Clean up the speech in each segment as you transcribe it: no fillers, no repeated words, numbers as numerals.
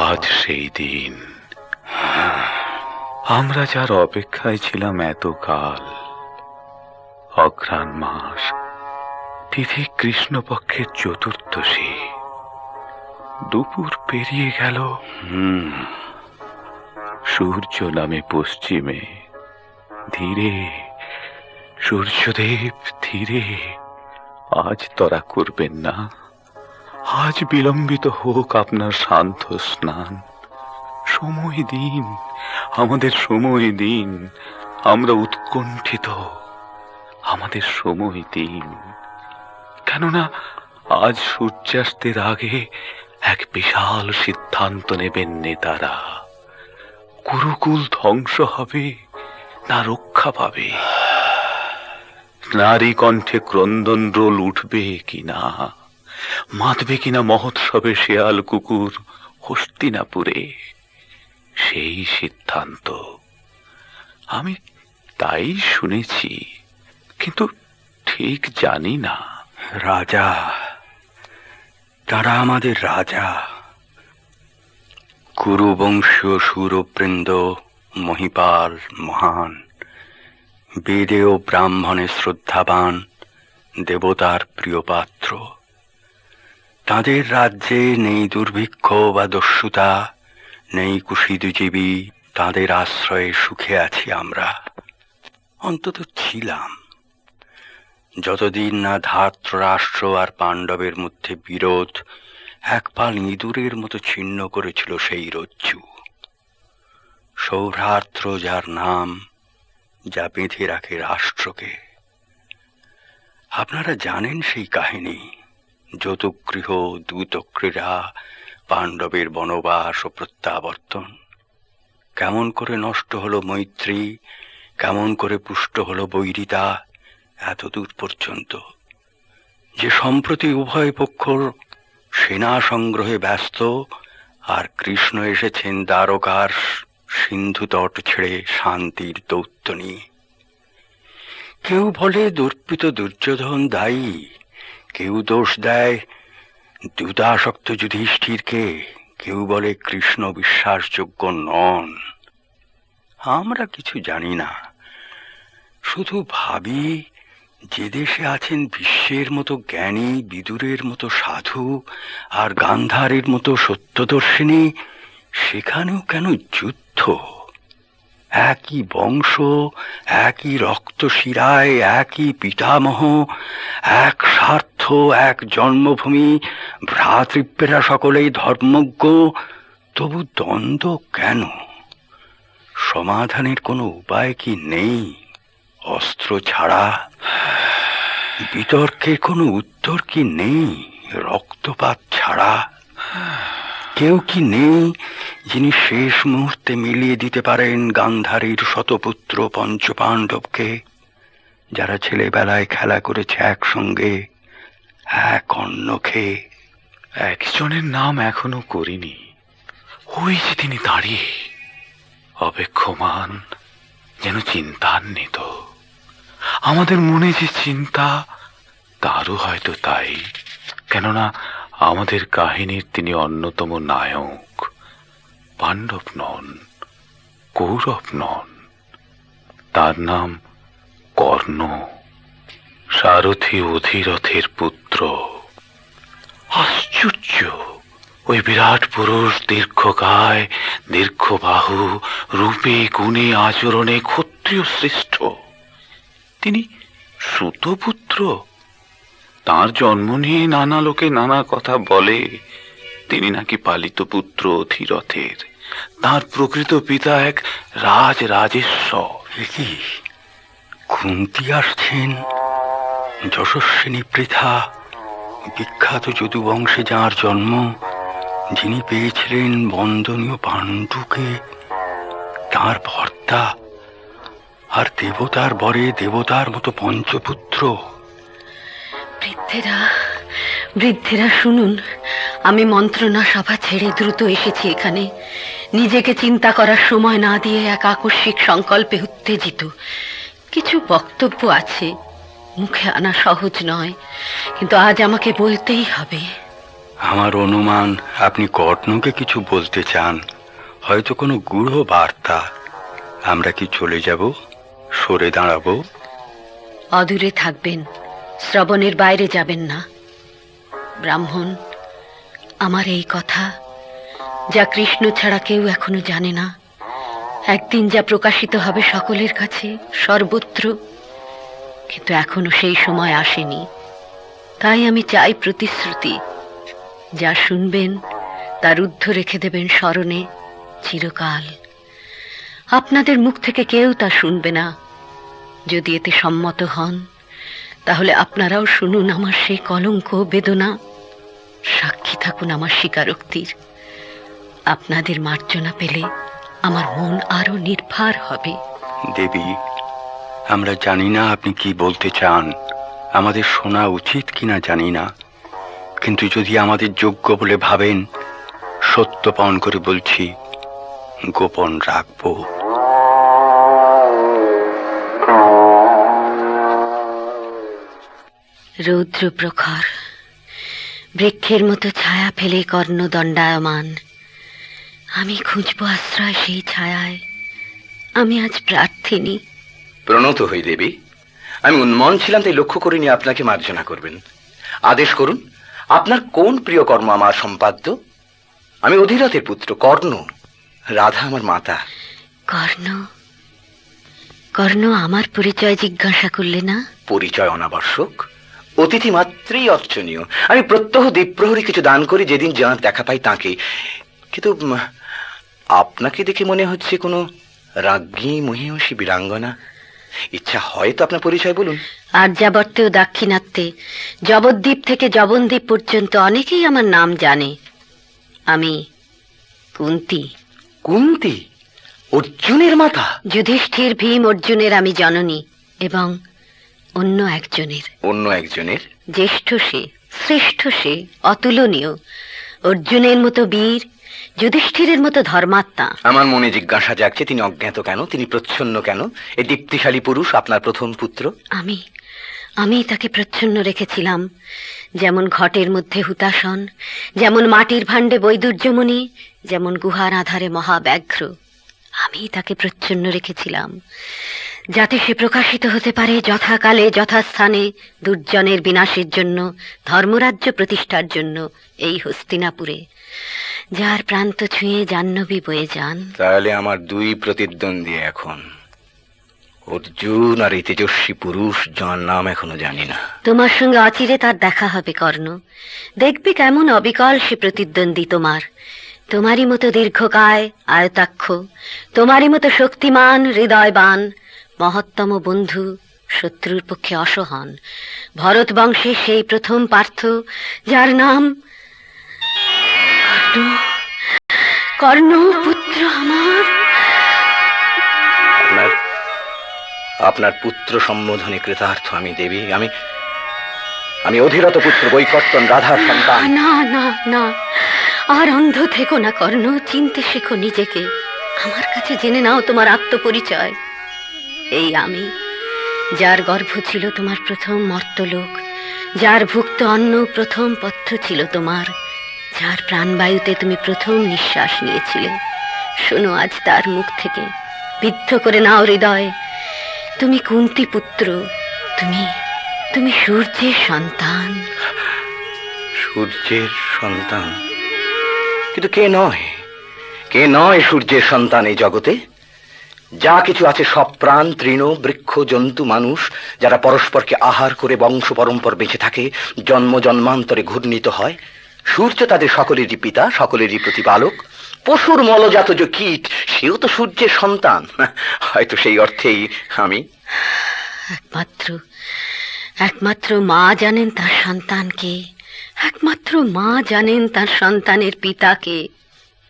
আজ সেই দিন, আমরা যার অপেক্ষায় ছিলাম এতকাল। অঘ্রাণ মাস, তিথি কৃষ্ণপক্ষের চতুর্দশী। দুপুর পেরিয়ে গেল, সূর্য নামে পশ্চিমে। ধীরে সূর্যদেব ধীরে, আজ তরা করবেন না। আজ বিলম্বিত হোক আপনার শান্ত স্নান। সময় দিন, আমাদের সময় দিন। আমরা উৎকণ্ঠিত, আমাদের সময় দিন। কেননা আজ সূর্যাস্তের আগে এক বিশাল সিদ্ধান্ত নেবেন নেতারা। গুরুকুল ধ্বংস হবে না রক্ষা পাবে? নারী কণ্ঠে ক্রন্দন রোল উঠবে কিনা, মাতবে কিনা মহোৎসবে শেয়াল কুকুর হস্তিনাপুরে, সেই সিদ্ধান্ত। আমি তাই শুনেছি, কিন্তু ঠিক জানি না। রাজা, তারা আমাদের রাজা। কুরুবংশীয় শূরবৃন্দ, মহিপাল মহান, বেদে ও ব্রাহ্মণে শ্রদ্ধাবান, দেবতার প্রিয় পাত্র। তাদের রাজ্যে নেই দুর্ভিক্ষ বা দস্যুতা, নেই কুশীদজীবী। তাদের আশ্রয়ে সুখে আছি আমরা, অন্তত ছিলাম, যতদিন না ধার্তরাষ্ট্র আর পাণ্ডবের মধ্যে বিরোধ এক পাল ইঁদুরের মতো ছিন্ন করেছিল সেই রজ্জু। সৌভ্রাত্র যার নাম, যা বেঁধে রাখে রাষ্ট্রকে। আপনারা জানেন সেই কাহিনী। যৌতুগৃহ, দূতক্রীড়া, পাণ্ডবের বনবাস ও প্রত্যাবর্তন। কেমন করে নষ্ট হলো মৈত্রী, কেমন করে পুষ্ট হলো বৈরিতা, এতদূর পর্যন্ত যে সম্প্রতি উভয় পক্ষর সেনা সংগ্রহে ব্যস্ত, আর কৃষ্ণ এসেছেন দ্বারকার সিন্ধু তট ছেড়ে শান্তির দৌত্য নিয়ে। কেউ বলে দর্পিত দুর্যোধন দায়ী, কেউ দোষ দেয় দ্যুতাসক্ত যুধিষ্ঠিরকে, কেউ বলে কৃষ্ণ বিশ্বাসযোগ্য নন। আমরা কিছু জানি না, শুধু ভাবি যে দেশে আছেন বিশ্বের মতো জ্ঞানী, বিদুরের মতো সাধু, আর গান্ধারের মতো সত্যদর্শিনী, সেখানেও কেন যুদ্ধ? একই বংশ, একই রক্ত শিরায়, একই পিতামহ, এক স্বার্থ, এক জন্মভূমি, ভ্রাতৃব্যেরা সকলেই ধর্মজ্ঞ, তবু দ্বন্দ্ব কেন? সমাধানের কোনো উপায় কি নেই অস্ত্র ছাড়া? বিতর্কের কোনো উত্তর কি নেই রক্তপাত ছাড়া? কেউ কি নেই যিনি শেষ মুহূর্তে মিলিয়ে দিতে পারেন গান্ধারীর শতপুত্র পঞ্চপাণ্ডবকে, যারা ছেলেবেলায় খেলা করেছে একসঙ্গে, এক অন্ন খেয়ে? একজনের নাম এখনো করিনি। ওই যে তিনি দাঁড়িয়ে অপেক্ষমান, যেন চিন্তান্বিত। আমাদের মনে যে চিন্তা, তারও হয়তো তাই। কেননা আমাদের কাহিনীর তিনি অন্যতম নায়ক। পাণ্ডব নন, কৌরব নন, তার নাম কর্ণ, সারথি অধিরথের পুত্র। আশ্চর্য! ওই বিরাট পুরুষ, দীর্ঘকায়, দীর্ঘ বাহু, রূপে গুণে আচরণে ক্ষত্রিয় শ্রেষ্ঠ, তিনি সুতপুত্র। তার জন্ম নিয়ে নানা লোকে নানা কথা বলে। তিনি নাকি পালিত পুত্র অধিরথের। তার প্রকৃত পিতা এক রাজেশ্বর। কি কুন্তী আসছেন? যশস্বিনী পৃথা, বিখ্যাত যদুবংশে যাঁর জন্ম, যিনি পেয়েছিলেন বন্দনীয় পাণ্ডুকে, তাঁর ভর্তা, আর দেবতার বরে দেবতার মতো পঞ্চপুত্র। বৃদ্ধেরা, বৃদ্ধেরা শুনুন, আমি মন্ত্রণা সভা ছেড়ে দ্রুত এসেছি এখানে। নিজেকে চিন্তা করার সময় না দিয়ে এক আকস্মিক সংকল্পে উত্তেজিত। কিছু বক্তব্য আছে, মুখে আনা সহজ নয়, কিন্তু আজ আমাকে বলতেই হবে। আমার অনুমান আপনি কর্ণকে কিছু বলতে চান, হয়তো কোনো গূঢ় বার্তা। আমরা কি চলে যাব, সরে দাঁড়াবো? অদূরে থাকবেন, শ্রবণের বাইরে যাবেন না। ব্রাহ্মণ, আমার এই কথা, যা কৃষ্ণ ছাড়া কেউ এখনো জানে না, একদিন যা প্রকাশিত হবে সকলের কাছে, সর্বত্র, কিন্তু এখনো সেই সময় আসেনি। তাই আমি চাই প্রতিশ্রুতি। যা শুনবেন তা রুদ্ধ রেখে দেবেন স্মরণে চিরকাল। আপনাদের মুখ থেকে কেউ তা শুনবে না। যদি এতে সম্মত হন, তাহলে আপনারাও শুনুন আমার সেই কলঙ্ক বেদনা, সাক্ষী থাকুন আমার স্বীকারোক্তির। আপনাদের মার্জনা পেলে আমার মন আরো নির্ভার হবে। দেবী, আমরা জানি না আপনি কি বলতে চান, আমাদের শোনা উচিত কিনা জানি না, কিন্তু যদি আমাদের যোগ্য বলে ভাবেন, সত্যপণ করে বলছি, গোপন রাখবো। রৌদ্র প্রখর, বৃক্ষের মতো ছায়া ফেলে কর্ণ দণ্ডায়মান। আমি খুঁজবো আশ্রয় সেই ছায়ায়। আমি আজ প্রার্থিনী। প্রণত হই দেবী, আমি উন্মন ছিলাম, তাই লক্ষ্য করিনি আপনাকে মার্জনা করবেন। আদেশ করুন, আপনার কোন প্রিয় কর্ম আমার সম্পাদ্য? আমি অধিরথের পুত্র কর্ণ, রাধা আমার মাতা। কর্ণ, কর্ণ আমার পরিচয় জিজ্ঞাসা করলে না? পরিচয় অনাবশ্যক, অতিথি মাত্রই অর্চনীয়। আমি প্রত্যহ দ্বীপ্রহরী কিছু দান করি, যেদিন যার দেখা পাই তাকে। কিন্তু আপনাকে দেখে মনে হচ্ছে কোনো রাজ্ঞী মহিষী বীরাঙ্গনা। ইচ্ছা হয় তো আপনার পরিচয় বলুন। আর্যাবর্তে ও দাক্ষিণাত্যে, জবদ্বীপ থেকে জবনদ্বীপ পর্যন্ত অনেকেই আমার নাম জানে। আমি কুন্তী। কুন্তী অর্জুনের মাতা? যুধিষ্ঠির, ভীম, অর্জুনের আমি জননী, এবং অন্য একজনের। অন্য একজনের? জ্যেষ্ঠ সে, শ্রেষ্ঠ সে, অতুলনীয়। অর্জুনের মতো বীর, যুধিষ্ঠিরের মতো ধর্মাত্মা। আমার মনে জিজ্ঞাসা জাগছে, তিনি অজ্ঞাত কেন, তিনি প্রচ্ছন্ন কেন? এই দীপ্তিশালী পুরুষ আপনার প্রথম পুত্র। আমি তাকে প্রচ্ছন্ন রেখেছিলাম, যেমন ঘটের মধ্যে হুতাশন, যেমন মাটির ভাণ্ডে বৈদুর্যমণি, যেমন গুহার আধারে মহাব্যাঘ্র। আমি তাকে প্রচ্ছন্ন রেখেছিলাম, যাতে সে প্রকাশিত হতে পারে যথাকালে যথাস্থানে, দুর্জনের বিনাশের জন্য, ধর্মরাজ্য প্রতিষ্ঠার জন্য এই হস্তিনাপুরে, যার প্রান্ত ছুঁয়ে জাহ্নবী বয়ে যান। তাহলে আমার দুই প্রতিদ্বন্দ্বী এখন, অর্জুন আর এই তেজস্বী পুরুষ যার নাম এখনো জানি না। তোমার সঙ্গে অচিরে তার দেখা হবে কর্ণ। দেখবে কেমন অবিকল সে প্রতিদ্বন্দ্বী তোমার। তোমারই মতো দীর্ঘকায়, আয়তাক্ষ, তোমারই মতো শক্তিমান, হৃদয়বান, মহত্তম বন্ধু, শত্রুর পক্ষে অসহন, ভরত বংশে সেই প্রথম পার্থ, যার নাম কর্ণ। কর্ণ পুত্র আমার। আপনার পুত্র সম্বোধনে কৃতার্থ আমি দেবী। আমি অধিরথ পুত্র বৈকর্তন, রাধার সন্তান। না না না, আর অন্ধ থেকো না কর্ণ, চিনতে শেখো নিজেকে। আমার কাছে জেনে নাও তোমার আত্মপরিচয়। এই আমি, যার গর্ভ ছিল তোমার প্রথম মর্তলোক, যার ভুক্ত অন্ন প্রথম পথ্য ছিল তোমার, যার প্রাণবায়ুতে তুমি প্রথম নিঃশ্বাস নিয়েছিলে। শোনো আজ তার মুখ থেকে, বিদ্ধ করে নাও হৃদয়। তুমি কুন্তী পুত্র, তুমি সূর্যের সন্তান। সূর্যের সন্তান, কিন্তু কে নয়, কে নয় সূর্যের সন্তান এই জগতে? যা কিছু আছে সব প্রাণ, তৃণ, বৃক্ষ, জন্তু, মানুষ, যারা পরস্পরকে আহার করে বংশ পরম্পর বেঁচে থাকে, জন্ম জন্মান্তরে ঘূর্ণিত হয়। সূর্য তাদের সকলেরই পিতা, সকলেরই প্রতিপালক। পশুর মলজাত যে কীট, সেও তো সূর্যের সন্তান। হয়তো সেই অর্থেই আমি। একমাত্র একমাত্র মা জানেন তার সন্তানকে, একমাত্র মা জানেন তার সন্তানের পিতাকে।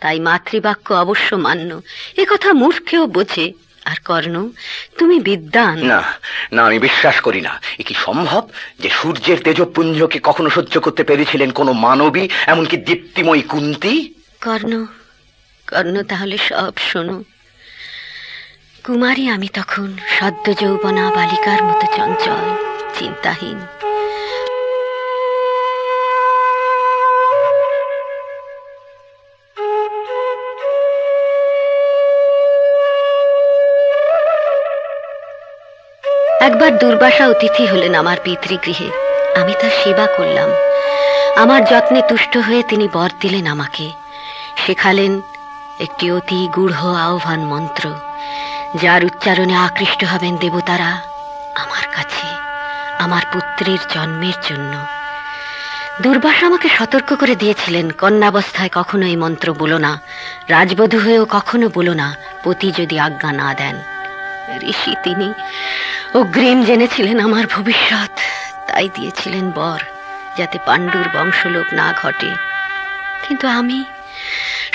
তাই মাতৃবাক্য অবশ্য মান্য, এ কথা মূর্খেও বোঝে। আর কর্ণ, তুমি বিদ্বান। না না, আমি বিশ্বাস করি না। এ কি সম্ভব যে সূর্যের তেজপুঞ্জকে কখনো সহ্য করতে পেরেছিলেন কোন মানবী, এমনকি দীপ্তিময়ী কুন্তী? কর্ণ, কর্ণ, তাহলে সব শোনো। কুমারী আমি তখন, সদ্য যৌবনা বালিকার মতো চঞ্চল, চিন্তাহীন। একবার দুর্বাসা অতিথি হলেন আমার পিতৃগৃহে। আমি তার সেবা করলাম। আমার যত্নে তুষ্ট হয়ে তিনি বর দিলেন আমাকে। শেখালেন একটি অতি গূঢ় আহ্বান মন্ত্র, যার উচ্চারণে আকৃষ্ট হবেন দেবতারা আমার কাছে, আমার পুত্রের জন্মের জন্য। দুর্বাসা আমাকে সতর্ক করে দিয়েছিলেন, কন্যাবস্থায় কখনো এই মন্ত্র বলো না, রাজবধূ হয়েও কখনো বলো না, পতি যদি আজ্ঞা না দেন। ঋষি তিনি, অগ্রিম জেনেছিলেন আমার ভবিষ্যৎ, তাই দিয়েছিলেন বর, যাতে পাণ্ডুর বংশলোপ না ঘটে। কিন্তু আমি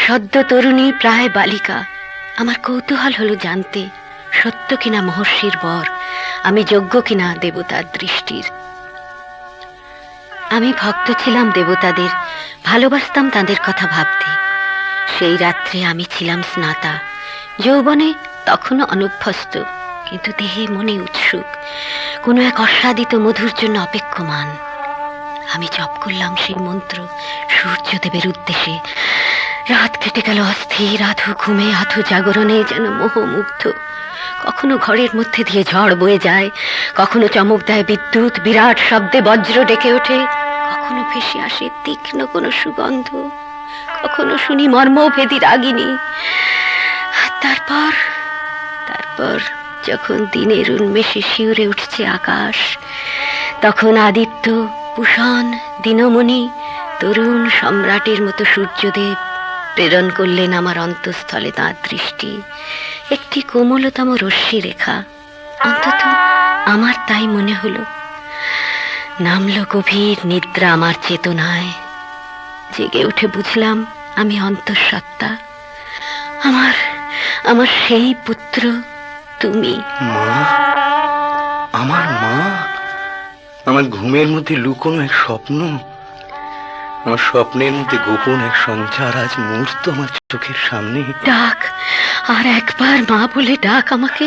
সদ্য তরুণী, প্রায় বালিকা। আমার কৌতূহল হলো জানতে, সত্য কিনা মহর্ষির বর, আমি যোগ্য কিনা দেবতার দৃষ্টির। আমি ভক্ত ছিলাম দেবতাদের, ভালোবাসতাম তাদের কথা ভাবতে। সেই রাত্রে আমি ছিলাম স্নাতা, যৌবনে তখনও অনুভ্যস্ত, কিন্তু দেহে মনে উৎসুক, কোনো এক অস্বাদিত মধুর জন্য অপেক্ষমান। আমি জপ করলাম সেই মন্ত্র সূর্যদেবের উদ্দেশ্যে। রাত কেটে গেল অস্থির, আধো ঘুমে আধো জাগরণে, যেন মোহমুগ্ধ। কখনো ঘরের মধ্যে দিয়ে ঝড় বয়ে যায়, কখনো চমক দেয় বিদ্যুৎ, বিরাট শব্দে বজ্র ডেকে ওঠে, কখনো ভেসে আসে তীক্ষ্ণ কোনো সুগন্ধ, কখনো শুনি মর্মভেদী রাগিনী। তারপর তারপর যখন দিনের উন্মেষে শিউরে উঠছে আকাশ, তখন আদিত্য, ভূষণ, দিনমণি, তরুণ সম্রাটের মতো সূর্যদেব প্রেরণ করলেন আমার অন্তঃস্থলে তাঁর দৃষ্টি, একটি কোমলতম রশ্মি রেখা। অন্তত আমার তাই মনে হলো। নামলো গভীর নিদ্রা আমার চেতনায়। জেগে উঠে বুঝলাম আমি অন্তঃসত্ত্বা, আমার আমার সেই পুত্র তুমি। মা, আমার মা, আমার ঘুমের মধ্যে লুকোনো এক স্বপ্ন, আমার স্বপ্নের মধ্যে গোপন এক সঞ্চার আজ মুহূর্ত আমার চোখের সামনে। ডাক, আর একবার মা বলে ডাক আমাকে।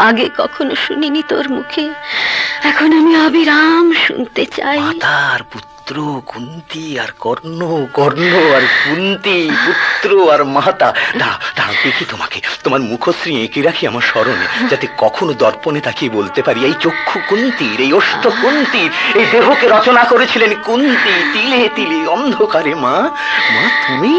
আগে কখনো শুনিনি তোর মুখে, এখন আমি অবিরাম শুনতে চাই। মাতার পুত্র কুন্তী আর কর্ণ, কর্ণ আর কুন্তী, পুত্র আর মাতা। দাঁড়াও দেখি তোমাকে, তোমার মুখশ্রী এঁকে রাখি আমার স্মরণে, যাতে কখনো দর্পণে তাকিয়ে বলতে পারি, এই চক্ষু কুন্তীর, এই ওষ্ঠ কুন্তীর, এই দেহকে রচনা করেছিলেন কুন্তী, তিলে তিলে অন্ধকারে। মা, মা তুমি,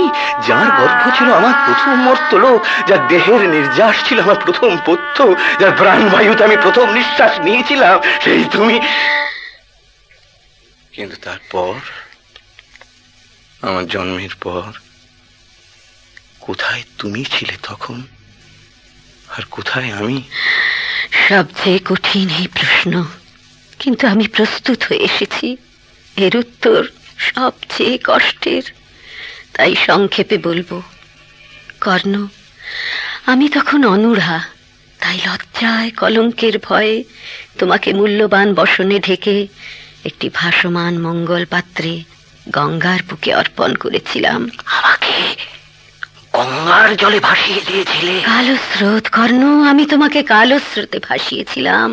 যার গর্ভ ছিল আমার প্রথম মর্তলোক, যার দেহের নির্যাস ছিল আমার প্রথম পথ্য, যার প্রাণবায়ুতে আমি প্রথম নিঃশ্বাস নিয়েছিলাম, সেই তুমি। কিন্তু তারপর, আমার জন্মের পর, কোথায় তুমি ছিলে তখন, আর কোথায় আমি? সবচেয়ে কঠিন এই প্রশ্ন, কিন্তু আমি প্রস্তুত হয়ে এসেছি। এর উত্তর সবচেয়ে কষ্টের, তাই সংক্ষেপে বলবো। কর্ণ, আমি তখন অনুরা, তাই লজ্জায় কলঙ্কের ভয়ে তোমাকে মূল্যবান বসনে ঢেকে একটি ভাসমান মঙ্গল পাত্রে গঙ্গার বুকে অর্পণ করেছিলাম। আমাকে গঙ্গার জলে ভাসিয়ে দিয়েছিলে? কালো স্রোত কর্ণ, আমি তোমাকে কালো স্রোতে ভাসিয়েছিলাম,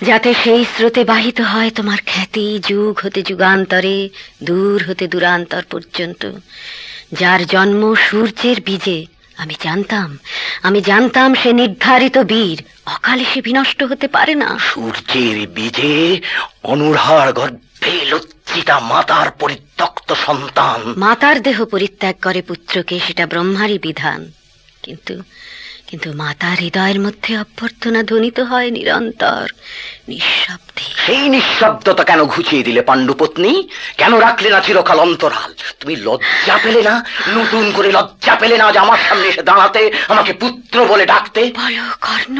যাতে সেই স্রোতে বাহিত হয় তোমার খ্যাতি যুগ হতে যুগান্তরে, দূর হতে দূরান্তর পর্যন্ত। যার জন্ম সূর্যের বীজে, আমি জানতাম সে নির্ধারিত বীর, অকালে সে বিনষ্ট হতে পারে না। সূর্যের বীজে অনুরার গর্ভে লজ্জা লজ্জিতা মাতার পরিত্যক্ত সন্তান। মাতার দেহ পরিত্যাগ করে পুত্রকে, সেটা ব্রহ্মারই বিধান, কিন্তু কিন্তু মাতার হৃদয়ের মধ্যে অভ্যর্থনা ধ্বনিত হয় নিরন্তর নিঃশব্দে। সেই নিঃশব্দতা কেন ঘুচিয়ে দিলে পাণ্ডুপত্নী? কেন রাখলে না চিরকাল অন্তরাল? তুমি লজ্জা পেলে না, নতুন করে লজ্জা পেলে না যে আমার সামনে এসে দাঁড়াতে, আমাকে পুত্র বলে ডাকতে? বলো কর্ণ,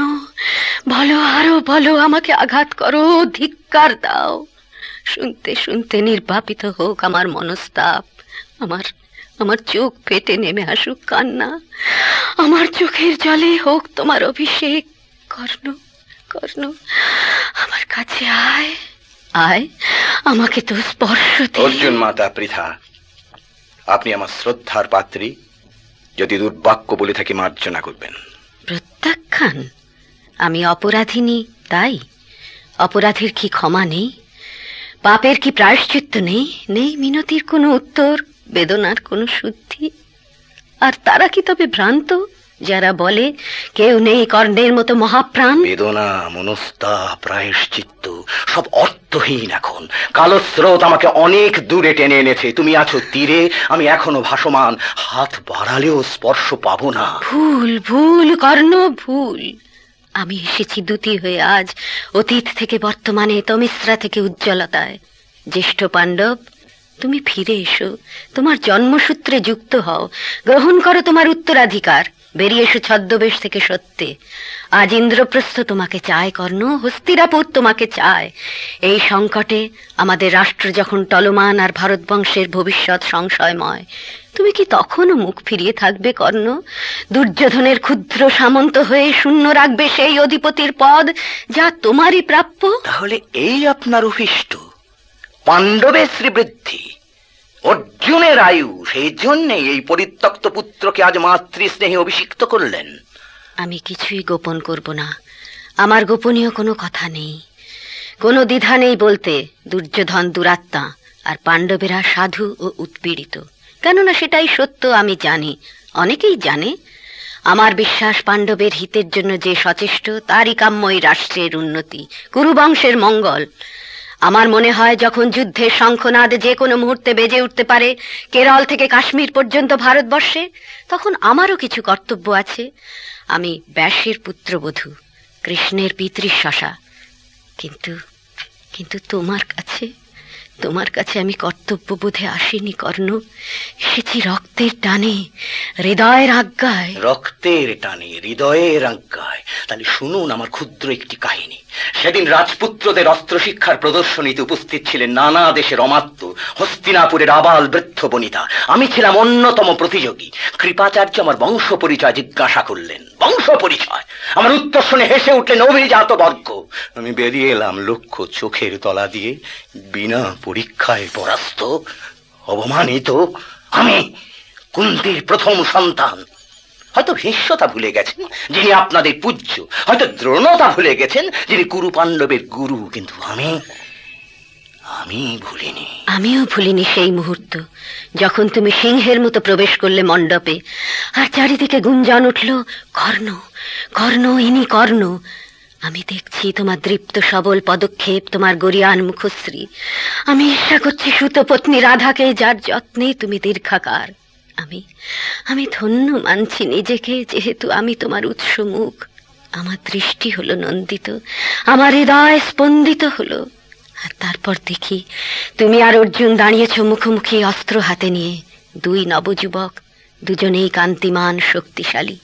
বলো, আরো বলো, আমাকে আঘাত করো, ধিক্কার দাও। শুনতে শুনতে নির্বাপিত হোক আমার মনস্তাপ, আমার আমার চোখ ফেটে নেমে আসুক কান্না, আমার চোখের জলে হোক তোমার অভিষেক। কর্ণ, কর্ণ, আমার কাছে আয়, আয়, আমাকে তো স্পর্শ দে। অর্জুন মাতা পৃথা, আপনি আমার শ্রদ্ধার পাত্রী, যদি দুর্বাক্য বলে থাকি মার্জনা করবেন। প্রত্যাখ্যান? আমি অপরাধিনী তাই? অপরাধীর কি ক্ষমা নেই? পাপের কি প্রায়শ্চিত্ত নেই? নেই মিনতির কোনো উত্তর, বেদনার কোনো শুদ্ধি? আর তারা কি তবে ভ্রান্ত যারা বলে কেউ নেই কর্ণের মতো মহাপ্রাণ? বেদনা, মনস্তাপ, প্রায়শ্চিত্ত সব অর্থহীন এখন। কালো স্রোত আমাকে অনেক দূরে টেনে এনেছে। তুমি আছো তীরে, আমি এখনো ভাসমান, হাত বাড়ালেও স্পর্শ পাবো না। ভুল, ভুল কর্ণ, ভুল। আমি এসেছি দূতী হয়ে আজ, অতীত থেকে বর্তমানে, তমিশ্রা থেকে উজ্জ্বলতায়। জ্যেষ্ঠ পাণ্ডব, তুমি ফিরে এসো, তোমার জন্মসূত্রে যুক্ত হও, গ্রহণ করো তোমার উত্তরাধিকার, বেরিয়ে এসো ছদ্মবেশ থেকে সত্যে। আজ ইন্দ্রপ্রস্থ তোমাকে চায় কর্ণ, হস্তিরাপুর তোমাকে চায়। এই সংকটে আমাদের রাষ্ট্র যখন টলমান আর ভারতবংশের ভবিষ্যৎ সংশয়ময়, তুমি কি তখনও মুখ ফিরিয়ে থাকবে কর্ণ? দুর্যোধনের ক্ষুদ্র সামন্ত হয়ে শূন্য রাখবে সেই অধিপতির পদ যা তোমারই প্রাপ্য? তাহলে এই আপনার অভিষ্ট, পাণ্ডবের শ্রীবৃদ্ধি, অর্জুনের আয়ু, সেই জন্যে এই পরিত্যক্ত পুত্রকে আজ মাতৃস্নেহে অভিষিক্ত করলেন। আমি কিছুই গোপন করব না, আমার গোপনীয় কোনো কথা নেই, কোনো দ্বিধা নেই বলতে। দুর্যোধন দুরাত্মা, আর পাণ্ডবেরা সাধু ও উৎপীড়িত। কেননা সেটাই সত্য, আমি জানি, অনেকেই জানে। আমার বিশ্বাস পাণ্ডবের হিতের জন্য যে সচেষ্ট, তারই কাম্য এই রাষ্ট্রের উন্নতি, কুরুবংশের মঙ্গল। আমার মনে হয় যখন যুদ্ধের শঙ্খনাদ যে কোনো মুহূর্তে বেজে উঠতে পারে কেরল থেকে কাশ্মীর পর্যন্ত ভারতবর্ষে, তখন আমারও কিছু কর্তব্য আছে। আমি ব্যাসের পুত্রবধূ, কৃষ্ণের পিতৃশ্বশা, কিন্তু কিন্তু তোমার কাছে আমি কর্তব্যবোধে আসিনি কর্ণ, এসেছি রক্তের টানে, হৃদয়ের আজ্ঞায়। রক্তের টানে, হৃদয়ের আজ্ঞায়? তাহলে শুনুন আমার ক্ষুদ্র একটি কাহিনী। সেদিন রাজপুত্রদের অস্ত্র শিক্ষার প্রদর্শনীতে উপস্থিত ছিলেন নানা দেশের অমাত্য, হস্তিনাপুরের আবাল বৃদ্ধ বনিতা। আমি ছিলাম অন্যতম প্রতিযোগী। কৃপাচার্য আমার বংশ পরিচয় জিজ্ঞাসা করলেন। বংশ পরিচয়? আমার উত্তর শুনে হেসে উঠলেন অভিজাত বর্গ। আমি বেরিয়ে এলাম লক্ষ্য চোখের তলা দিয়ে, বিনা পরীক্ষায় পরাস্ত, অবমানিত। আমি কুন্তির প্রথম সন্তান। হয়তো ভীষ্মতা ভুলে গেছেন যিনি আপনাদের পূজ্য, হয়তো দ্রোণতা ভুলে গেছেন যিনি কুরু পাণ্ডবের গুরু, কিন্তু আমি ভুলিনি। আমিও ভুলিনি সেই মুহূর্ত যখন তুমি সিংহের মতো প্রবেশ করলে মণ্ডপে, আর চারিদিকে গুঞ্জন উঠল, কর্ণ, কর্ণ, ইনি কর্ণ। আমি দেখছি তোমার দৃপ্ত সবল পদক্ষেপ, তোমার গরিয়ান মুখশ্রী। আমি ইচ্ছা করছি সুতপত্নী রাধাকে, যার যত্নে তুমি দীর্ঘাকার। আমি ধন্য মানছি নিজেকে, যেহেতু আমি তোমার উৎস মুখ। আমার দৃষ্টি হলো নন্দিত, আমার হৃদয় স্পন্দিত হলো। আর তারপর দেখি তুমি আর অর্জুন দাঁড়িয়েছ মুখোমুখি, অস্ত্র হাতে নিয়ে, দুই নবযুবক, দুজনেই কান্তিমান, শক্তিশালী।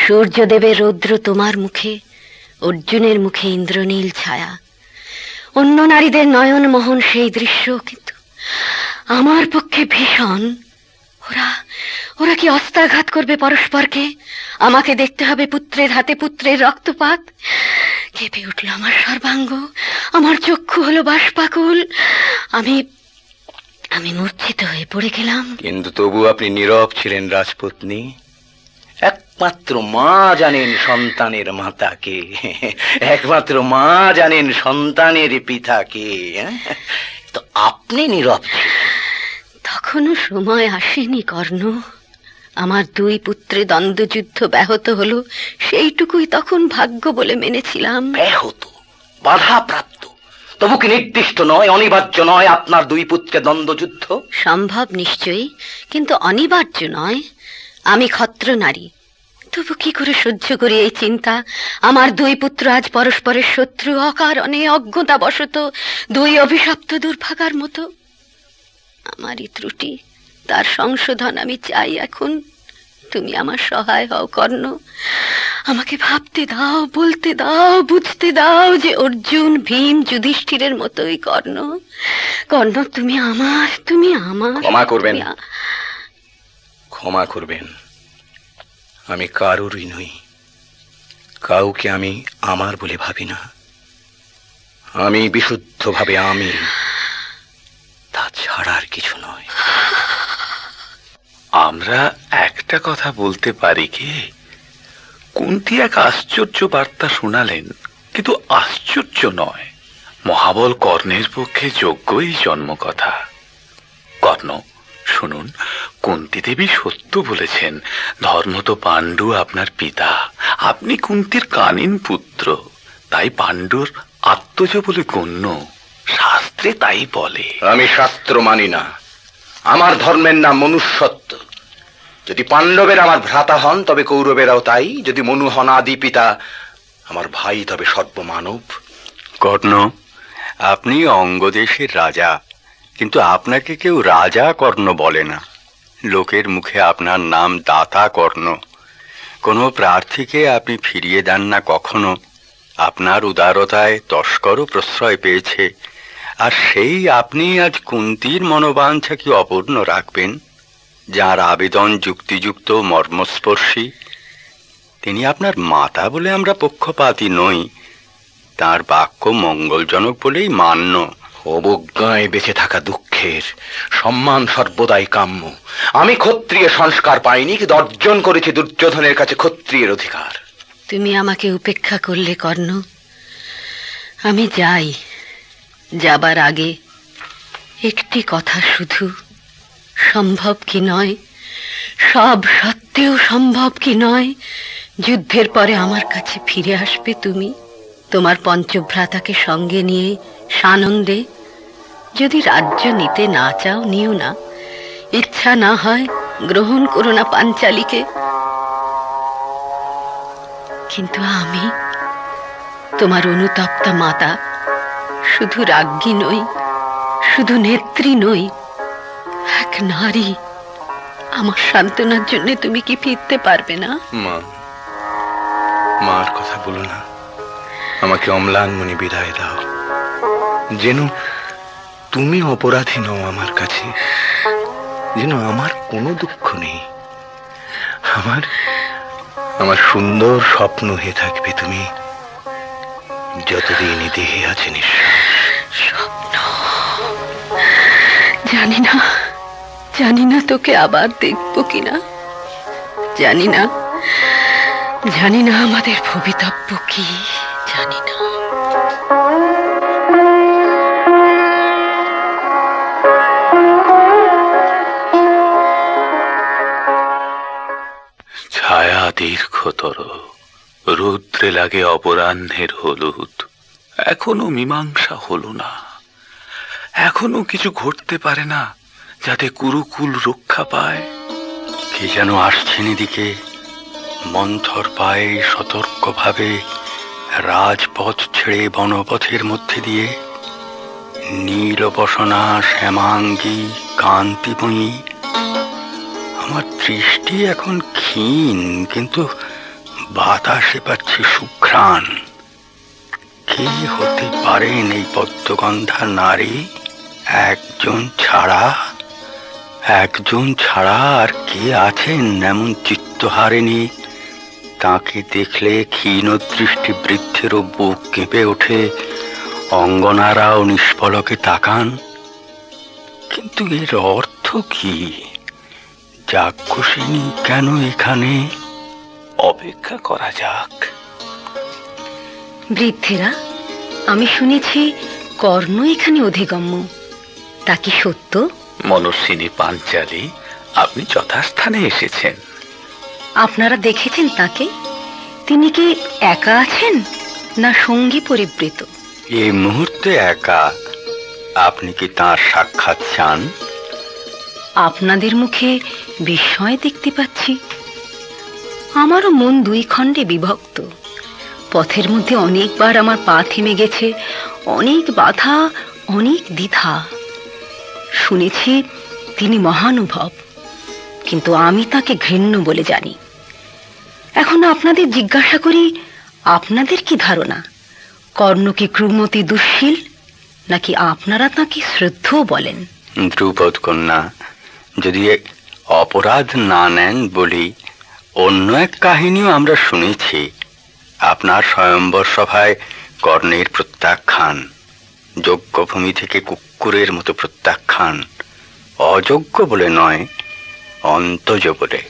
সূর্যদেবের রৌদ্র তোমার মুখে, অর্জুনের মুখে ইন্দ্রনীল ছায়া। অন্য নারীদের নয়ন মোহন সেই দৃশ্য, কিন্তু আমার পক্ষে ভীষণ। ওরা কি অস্ত্রাঘাত করবে পরস্পরকে? আমাকে দেখতে হবে পুত্রের হাতে পুত্রের রক্তপাত। কেঁপে উঠল আমার সর্বাঙ্গ, আমার চক্ষু হলো বাষ্পাকুল। আমি মূর্ছিত হয়ে পড়ে গেলাম। কিন্তু তবু আপনি নীরব ছিলেন রাজপত্নী। একমাত্র মা জানেন সন্তানের মাতাকে, একমাত্র মা জানেন সন্তানের পিতাকে। তো আপনি নীরব ছিলেন। তখনও সময় আসেনি কর্ণ। আমার দুই পুত্রে দ্বন্দ্বযুদ্ধ ব্যাহত হলো, সেইটুকুই তখন ভাগ্য বলে মেনেছিলাম। ব্যাহত, বাধাপ্রাপ্ত, তবু কি নির্দিষ্ট নয়, অনিবার্য নয় আপনার দুই পুত্রের দ্বন্দ্বযুদ্ধ? সম্ভব নিশ্চয়ই, কিন্তু অনিবার্য নয়। আমি ক্ষত্র নারী, তবু কি করে সহ্য করি এই চিন্তা, আমার দুই পুত্র আজ পরস্পরের শত্রু, অকারণে অজ্ঞতাবশত দুই অভিশপ্ত দুর্ভাগার মতো। আমারই ত্রুটি, তার সংশোধন আমি চাই। এখন তুমি আমার সহায় হও কর্ণ, আমাকে ভাবতে দাও, বলতে দাও, বুঝতে দাও যে অর্জুন, ভীম, যুধিষ্ঠিরের মতোই কর্ণ। কর্ণ, তুমি আমার, তুমি আমার। ক্ষমা করবেন, তুমি ক্ষমা করবেন। আমি কারোরই নই, কাউকে আমি আমার বলে ভাবি না। আমি বিশুদ্ধভাবে আমি, তা ছাড়া আর কিছু নয়। আমরা একটা কথা বলতে পারি কি, কুন্তী এক আশ্চর্য বার্তা শোনালেন, কিন্তু আশ্চর্য নয়, মহাবল কর্ণের পক্ষে যোগ্যই জন্মকথা। কর্ণ, শুনুন, কুন্তী দেবী সত্য বলেছেন। ধর্মত পাণ্ডু আপনার পিতা, আপনি কুন্তীর কানিন পুত্র, তাই পাণ্ডুর আত্মজ বলে গণ্য, শাস্ত্রে তাই বলে। আমি শাস্ত্র মানি না, আমার ধর্মের নাম মনুষ্যত্ব। যদি পাণ্ডবের আমার ভ্রাতা হন তবে কৌরবেরাও তাই, যদি মনু হন আদি পিতা আমার ভাই তবে সর্বমানব। কর্ণ, আপনি অঙ্গদেশের রাজা, কিন্তু আপনাকে কেউ রাজা কর্ণ বলে না। লোকের মুখে আপনার নাম দাতা কর্ণ। কোনো প্রার্থীকে আপনি ফিরিয়ে দেন না কখনো। আপনার উদারতায় তস্করও প্রশ্রয় পেয়েছে, আর সেই আপনি আজ কুন্তীর মনোবাঞ্ছা কি অপূর্ণ রাখবেন? যার আবেদন যুক্তিযুক্ত, মর্মস্পর্শী, তিনি আপনার মাতা বলে আমরা পক্ষপাতী নই, তার বাক্য মঙ্গলজনক বলেই মান্য। অবজ্ঞায় বেঁচে থাকা দুঃখের, সম্মান সর্বদাই কাম্য। আমি ক্ষত্রিয় সংস্কার পাইনি, কিন্তু অর্জন করেছি দুর্যোধনের কাছে ক্ষত্রিয়ের অধিকার। তুমি আমাকে উপেক্ষা করলে কর্ণ, আমি যাই। যাবার আগে একটি কথা শুধু, সম্ভব কি নয়, সব সত্ত্বেও সম্ভব কি নয়, যুদ্ধের পরে আমার কাছে ফিরে আসবে তুমি, তোমার পঞ্চভ্রাতাকে সঙ্গে নিয়ে সানন্দে। যদি রাজ্য নিতে না চাও নিও না, ইচ্ছা না হয় গ্রহণ করো না পাঞ্চালীকে। কিন্তু আমি তোমার অনুতপ্তা মাতা, শুধু রাজ্ঞী নই, শুধু নেত্রী নই, এক নারী। আমার সান্ত্বনার জন্য তুমি কি ফিরতে পারবে না? মা, মার কথা বলো না, আমাকে অম্লান মনে বিদায় দাও। যেন তুমি অপরাধী নও আমার কাছে, যেন আমার কোনো দুঃখ নেই। আমার আমার সুন্দর স্বপ্ন হয়ে থাকবে তুমি, যতদিন এই দেহে আছে নিঃশ্বাস। স্বপ্ন, জানি না, জানি না তোকে আবার দেখবো কিনা, জানি না, জানি না আমাদের ভবিতব্য কি, জানি না। ছায়া দীর্ঘতর, রৌদ্রে লাগে অপরাহ্নের হলুদ। এখনো মীমাংসা হলো না, এখনো কিছু ঘটতে পারে না যাতে কুরুকুল রক্ষা পায়। কে যেন আসছেন এদিকে, মন্থর পায়ে সতর্কভাবে রাজপথ ছেড়ে বনপথের মধ্যে দিয়ে। নীলবসনা, শ্যামাঙ্গী, কান্তিময়ী। আমার দৃষ্টি এখন ক্ষীণ, কিন্তু বাতাসে পাচ্ছে সুঘ্রাণ। কে হতে পারেন এই পদ্মগন্ধা নারী? একজন ছাড়া, একজন ছাড়া আর কে আছেন এমন চিত্তহারিণী? তাকে দেখলে ক্ষীণ দৃষ্টি বৃদ্ধেরও বুক কেঁপে ওঠে, অঙ্গনারাও নিষ্পলকে তাকান। কিন্তু এর অর্থ কি? যাজ্ঞসেনী কেন এখানে? অপেক্ষা করা যাক। বৃদ্ধেরা, আমি শুনেছি কর্ণ এখানে অধিগম্য, তা কি সত্য? মনস্বিনী পাঞ্চালী, আপনি যথাস্থানে এসেছেন। আপনারা দেখেছেন তাকে? তিনি কি একা আছেন না সঙ্গী পরিবৃত? এই মুহূর্তে একা আপনি কি তার সাক্ষাৎ চান? আপনাদের মুখে বিস্ময় দেখতে পাচ্ছি। আমারও মন দুই খণ্ডে বিভক্ত। পথের মধ্যে অনেকবার আমার পা থেমে গেছে, অনেক বাধা, অনেক দ্বিধা। শুনেছি তিনি মহানুভব, কিন্তু আমি তাকে ঘৃণ্য বলে জানি। এখন আপনাদের জিজ্ঞাসা করি, আপনাদের কি ধারণা? কর্ণ কি ক্রুমতি দুঃশীল, নাকি আপনারা তাকে শ্রদ্ধেয় বলেন? ধ্রুপদ কন্যা, যদি অপরাধ না নেন বলি, অন্য এক কাহিনীও আমরা শুনেছি। আপনার স্বয়ম্বর সভায় কর্ণের প্রত্যাখ্যান, যজ্ঞভূমি থেকে কুকুরের মতো প্রত্যাখ্যান, অযোগ্য বলে নয়, অন্তজ বলে।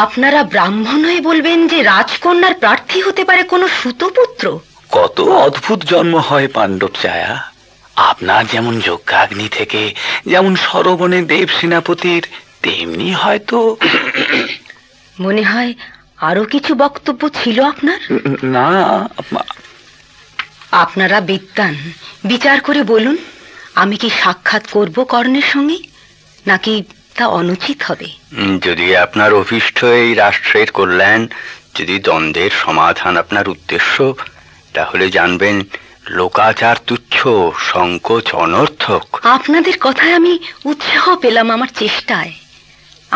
আপনারা ব্রাহ্মণ হয়ে বলবেন যে রাজকন্যার প্রার্থী হতে পারে কোনো সুতপুত্র? কত অদ্ভুত জন্ম হয় পাণ্ডব ছায়া। আপনার যেমন যজ্ঞাগ্নি থেকে, যেমন সরবণে দেব সেনাপতির, তেমনি হয়তো। মনে হয় আরো কিছু বক্তব্য ছিল আপনার। না, আপনারা বিদ্বান, বিচার করে বলুন, আমি কি সাক্ষাৎ করব কর্ণের সঙ্গে, নাকি তা অনুচিত হবে? যদি আপনার অভীষ্ট এই রাষ্ট্রের কল্যাণ, যদি দ্বন্দ্বের সমাধান আপনার উদ্দেশ্য, তাহলে জানবেন লোকাচার তুচ্ছ, সংকোচ অনর্থক। আপনাদের কথায় আমি উৎসাহ পেলাম আমার চেষ্টায়।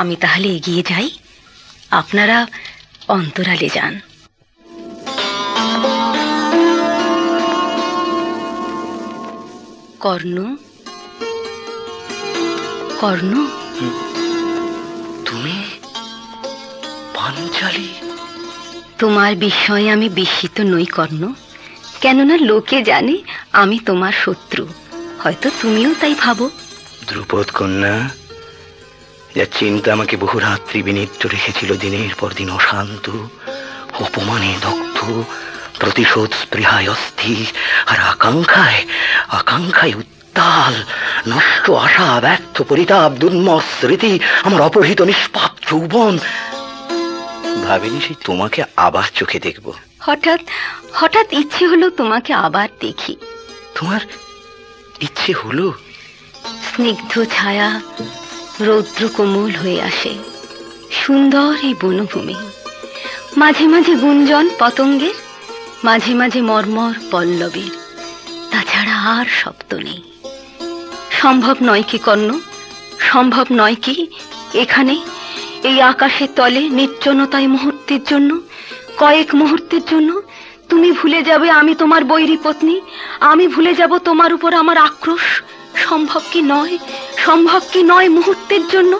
আমি তাহলে এগিয়ে যাই, আপনারা অন্তরালে যান। কর্ণ, কর্ণ, তুমি পাঞ্চালী? তোমার বিষয়ে আমি বিস্মিত নই কর্ণ, কেননা লোকে জানে আমি তোমার শত্রু। হয়তো তুমিও তাই ভাবো। ধ্রুপদ কন্যা, যা চিন্তা আমাকে বহু রাত্রি বিনিদ্র রেখেছিল, দিনের পর দিন অশান্ত, অপমানে দগ্ধ, প্রতিশোধ স্পৃহায় অস্থির, আর আকাঙ্ক্ষায় উত্তাল, নষ্ট আশা, ব্যর্থ পরিতাপ, দুর্মর স্মৃতি, আমার অপহৃত নিষ্পাপ যৌবন। ভাবিনি সেই তোমাকে আবার চোখে দেখব। হঠাৎ হঠাৎ ইচ্ছে হলো তোমাকে আবার দেখি। তোমার ইচ্ছে হলো? স্নিগ্ধ ছায়া রৌদ্র কোমল হয়ে আসে, সুন্দর এই বনভূমি, মাঝে মাঝে গুঞ্জন পতঙ্গের, মাঝে মাঝে মর্মর পল্লবের, তাছাড়া আর শব্দ নেই। সম্ভব নয় কি কর্ণ, সম্ভব নয় কি এখানে এই আকাশের তলে নির্জনতায় মুহূর্তের জন্য, কয়েক মুহূর্তের জন্য তুমি ভুলে যাবে আমি তোমার বৈরী পত্নী, আমি ভুলে যাব তোমার উপর আমার আক্রোশ? সম্ভব কি নয়, সম্ভব কি নয় মুহূর্তের জন্য,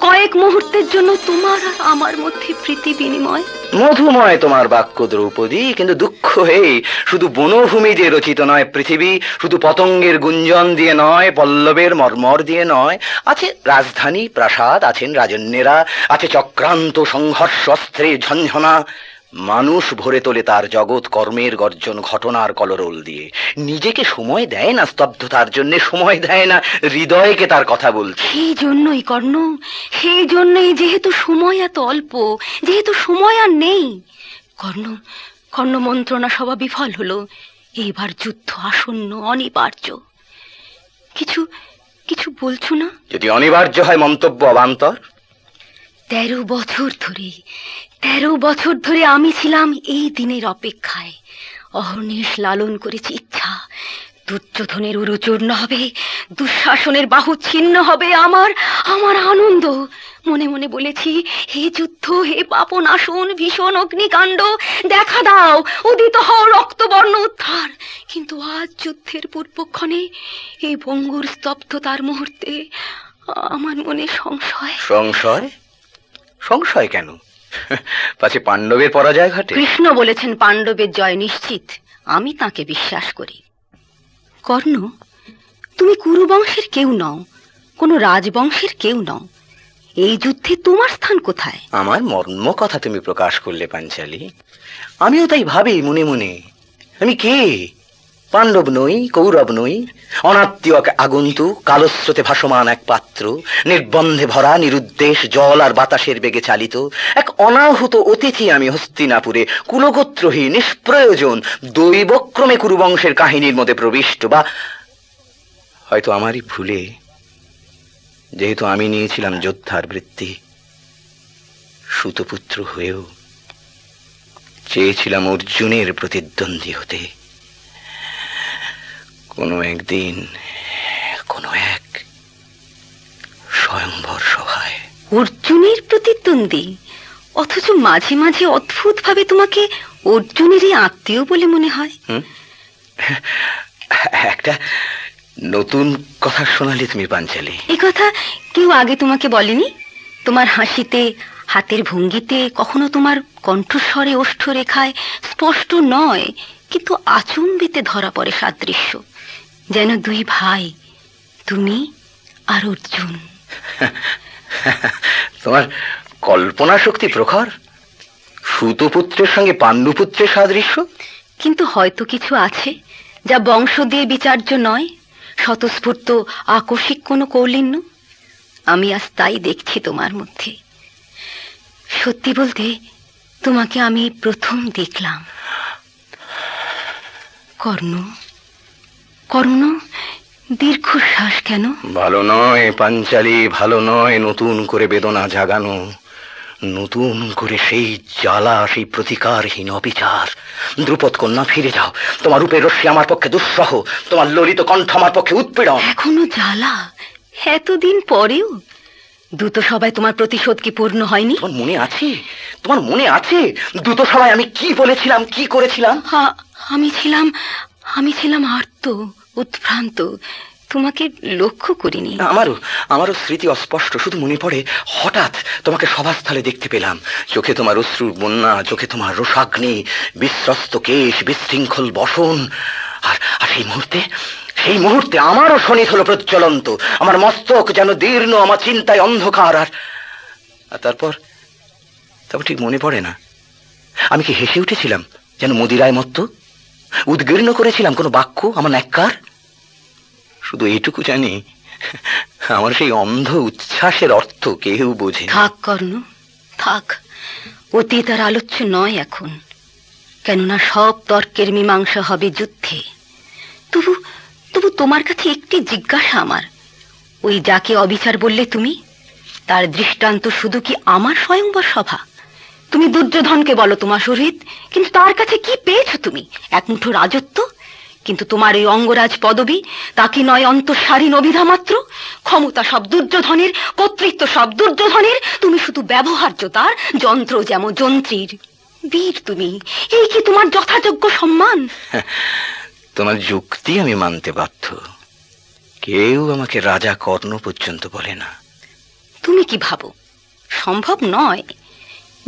কয়েক মুহূর্তের জন্য তোমার আর আমার মধ্যে প্রীতি বিনিময়? মধুময় তোমার বাক্য দ্রৌপদী, কিন্তু দুঃখ এই, শুধু বনভূমি দিয়ে রচিত নয় পৃথিবী, শুধু পতঙ্গের গুঞ্জন দিয়ে নয়, পল্লবের মর্মর দিয়ে নয়। আছে রাজধানী, প্রাসাদ, আছেন রাজন্যেরা, আছে চক্রান্ত, সংঘর্ষ, অস্ত্রের ঝঞ্ঝনা। মানুষ ভরে তোলে তার জগৎ কর্মের গর্জন, ঘটনার কলরোল দিয়ে। নিজেকে সময় দেয় না স্তব্ধতার জন্য, সময় দেয় না হৃদয়কে তার কথা বলতে। সেই জন্যই কর্ণ, সেই জন্যই, যেহেতু সময় এত অল্প, যেহেতু সময় আর নেই। কর্ণ মন্ত্রণা সভা বিফল হলো, এইবার যুদ্ধ আসন্ন, অনিবার্য। কিছু কিছু বলছো না? যদি অনিবার্য হয় মন্তব্য অবান্তর। 13 বছর ধরে আমি ছিলাম এই দিনের অপেক্ষায়, অহর্নিশ লালন করেছি ইচ্ছা। দুর্যোধনের উরু চূর্ণ হবে, দুঃশাসনের বাহু ছিন্ন হবে, আমার আনন্দ। মনে মনে বলেছি, হে যুদ্ধ, হে পাপনাশন, ভীষণ অগ্নিকাণ্ড, দেখা দাও, উদিত হও রক্তবর্ণ উদ্ধার। কিন্তু আজ যুদ্ধের পূর্বক্ষণে, এই ভঙ্গুর স্তব্ধতার মুহূর্তে আমার মনে সংশয়। সংশয়? সংশয় কেন? পাছে পাণ্ডবের পরাজয় ঘটে? কৃষ্ণ বলেছেন পাণ্ডবের জয় নিশ্চিত, আমি তাকে বিশ্বাস করি। কর্ণ, তুমি কুরুবংশের কেউ নও, কোনো রাজবংশের কেউ নও। এই যুদ্ধে তোমার স্থান কোথায়? আমার মর্ম কথা তুমি প্রকাশ করলে পাঞ্চালী। আমিও তাই ভাবি মনে মনে, আমি কে? পাণ্ডব নই, কৌরব নই, অনাত্মীয় এক আগন্তুক, কালস্রোতে ভাসমান এক পাত্র, নির্বন্ধে ভরা, নিরুদ্দেশ জল আর বাতাসের বেগে চালিত এক অনাহুত অতিথি আমি হস্তিনাপুরে, কুলগোত্রহীন, নিষ্প্রয়োজন, দৈবক্রমে কুরুবংশের কাহিনীর মধ্যে প্রবিষ্ট। বা হয়তো আমারই ভুলে, যেহেতু আমি নিয়েছিলাম যোদ্ধার বৃত্তি, সুতপুত্র হয়েও চেয়েছিলাম অর্জুনের প্রতিদ্বন্দ্বী হতে। কোনো একদিন কোনো এক স্বয়ংবর সভায়। অর্জুনের প্রতিদ্বন্দ্বী, অথচ মাঝে মাঝে অদ্ভুত ভাবে তোমাকে অর্জুনেরই আত্মীয় বলে মনে হয়। একটা নতুন কথা শোনালে তুমি পাঞ্চালী। এ কথা কেউ আগে তোমাকে বলেনি? তোমার হাসিতে, হাতের ভঙ্গিতে, কখনো তোমার কণ্ঠস্বরে, ওষ্ঠরেখায় স্পষ্ট নয় কিন্তু আচম্বিতে ধরা পড়ে সাদৃশ্য, যেন দুই ভাই, তুমি আর অর্জুন। তোমার কল্পনা শক্তি প্রখর। সুতপুত্রের সঙ্গে পাণ্ডুপুত্রের সাদৃশ্য। কিন্তু হয়তো কিছু আছে যা বংশ দিয়ে বিচার্য নয়, স্বতঃস্ফূর্ত আকস্মিক কোনো কৌলিন্য। আমি আজ তাই দেখছি তোমার মধ্যে। সত্যি বলতে, তোমাকে আমি প্রথম দেখলাম। কর্ণ, কর্ণ, দীর্ঘশ্বাস কেন? ভালো নয় পাঞ্চালী, ভালো নয় নতুন করে বেদনা জাগানো, নতুন করে সেই জ্বালা, সেই প্রতিকারহীন অবিচার। দ্রুপদ কন্যা, ফিরে যাও। তোমার রূপের রশ্মি আমার পক্ষে দুঃসহ, তোমার ললিত কণ্ঠ আমার পক্ষে উৎপীড়ন। এখনো জ্বালা? এতদিন পরেও? দ্রুত সভায় তোমার প্রতিশোধ কি পূর্ণ হয়নি? তোমার মনে আছে? তোমার মনে আছে দ্রুত সভায় আমি কি বলেছিলাম, কি করেছিলাম? আমি ছিলাম আর্ত, উৎভ্রান্ত, তোমাকে লক্ষ্য করিনি। আমারও স্মৃতি অস্পষ্ট। শুধু মনে পড়ে হঠাৎ তোমাকে সভাস্থলে দেখতে পেলাম। চোখে তোমার অশ্রুর বন্যা, চোখে তোমার রোষাগ্নি, বিশ্বস্ত কেশ, বিশৃঙ্খল বসন। আর সেই মুহূর্তে আমারও শোনিত হলো প্রজ্বলন্ত। আমার মস্তক যেন দীর্ণ, আমার চিন্তায় অন্ধকার। আর তারপর ঠিক মনে পড়ে না আমি কি হেসে উঠেছিলাম যেন মদিরায় মত্ত, উদ্গীর্ণ করেছিলাম কোনো বাক্য আমার ন্যাক্কার। শুধু এইটুকু জানি, আমার সেই অন্ধ উচ্ছ্বাসের অর্থ কেউ বোঝে। থাক কর্ণ, থাক। অতীত আর আলোচ্য নয় এখন, কেননা সব তর্কের মীমাংসা হবে যুদ্ধে। তবু তোমার কাছে একটি জিজ্ঞাসা আমার। ওই যাকে অবিচার বললে তুমি, তার দৃষ্টান্ত শুধু কি আমার স্বয়ংবর সভা? তুমি দুর্যোধনকে বলো তোমার শহীদ, কিন্তু তার কাছে কি পেয়েছো তুমি? এক মুঠো রাজত্ব। কিন্তু তোমার এই অঙ্গরাজ পদবী, তা কি নয় অন্তঃসারীন অভিধা মাত্র? ক্ষমতা সব দুর্যোধনের, কর্তৃত্ব সব দুর্যোধনের, তুমি শুধু ব্যবহার্য তার, যন্ত্র যেমন যন্ত্রীর। বীর তুমি, এই কি তোমার যথাযোগ্য সম্মান? তোমার যুক্তি আমি মানতে বাধ্য। কেউ আমাকে রাজা কর্ণ পর্যন্ত বলে না। তুমি কি ভাবো সম্ভব নয়?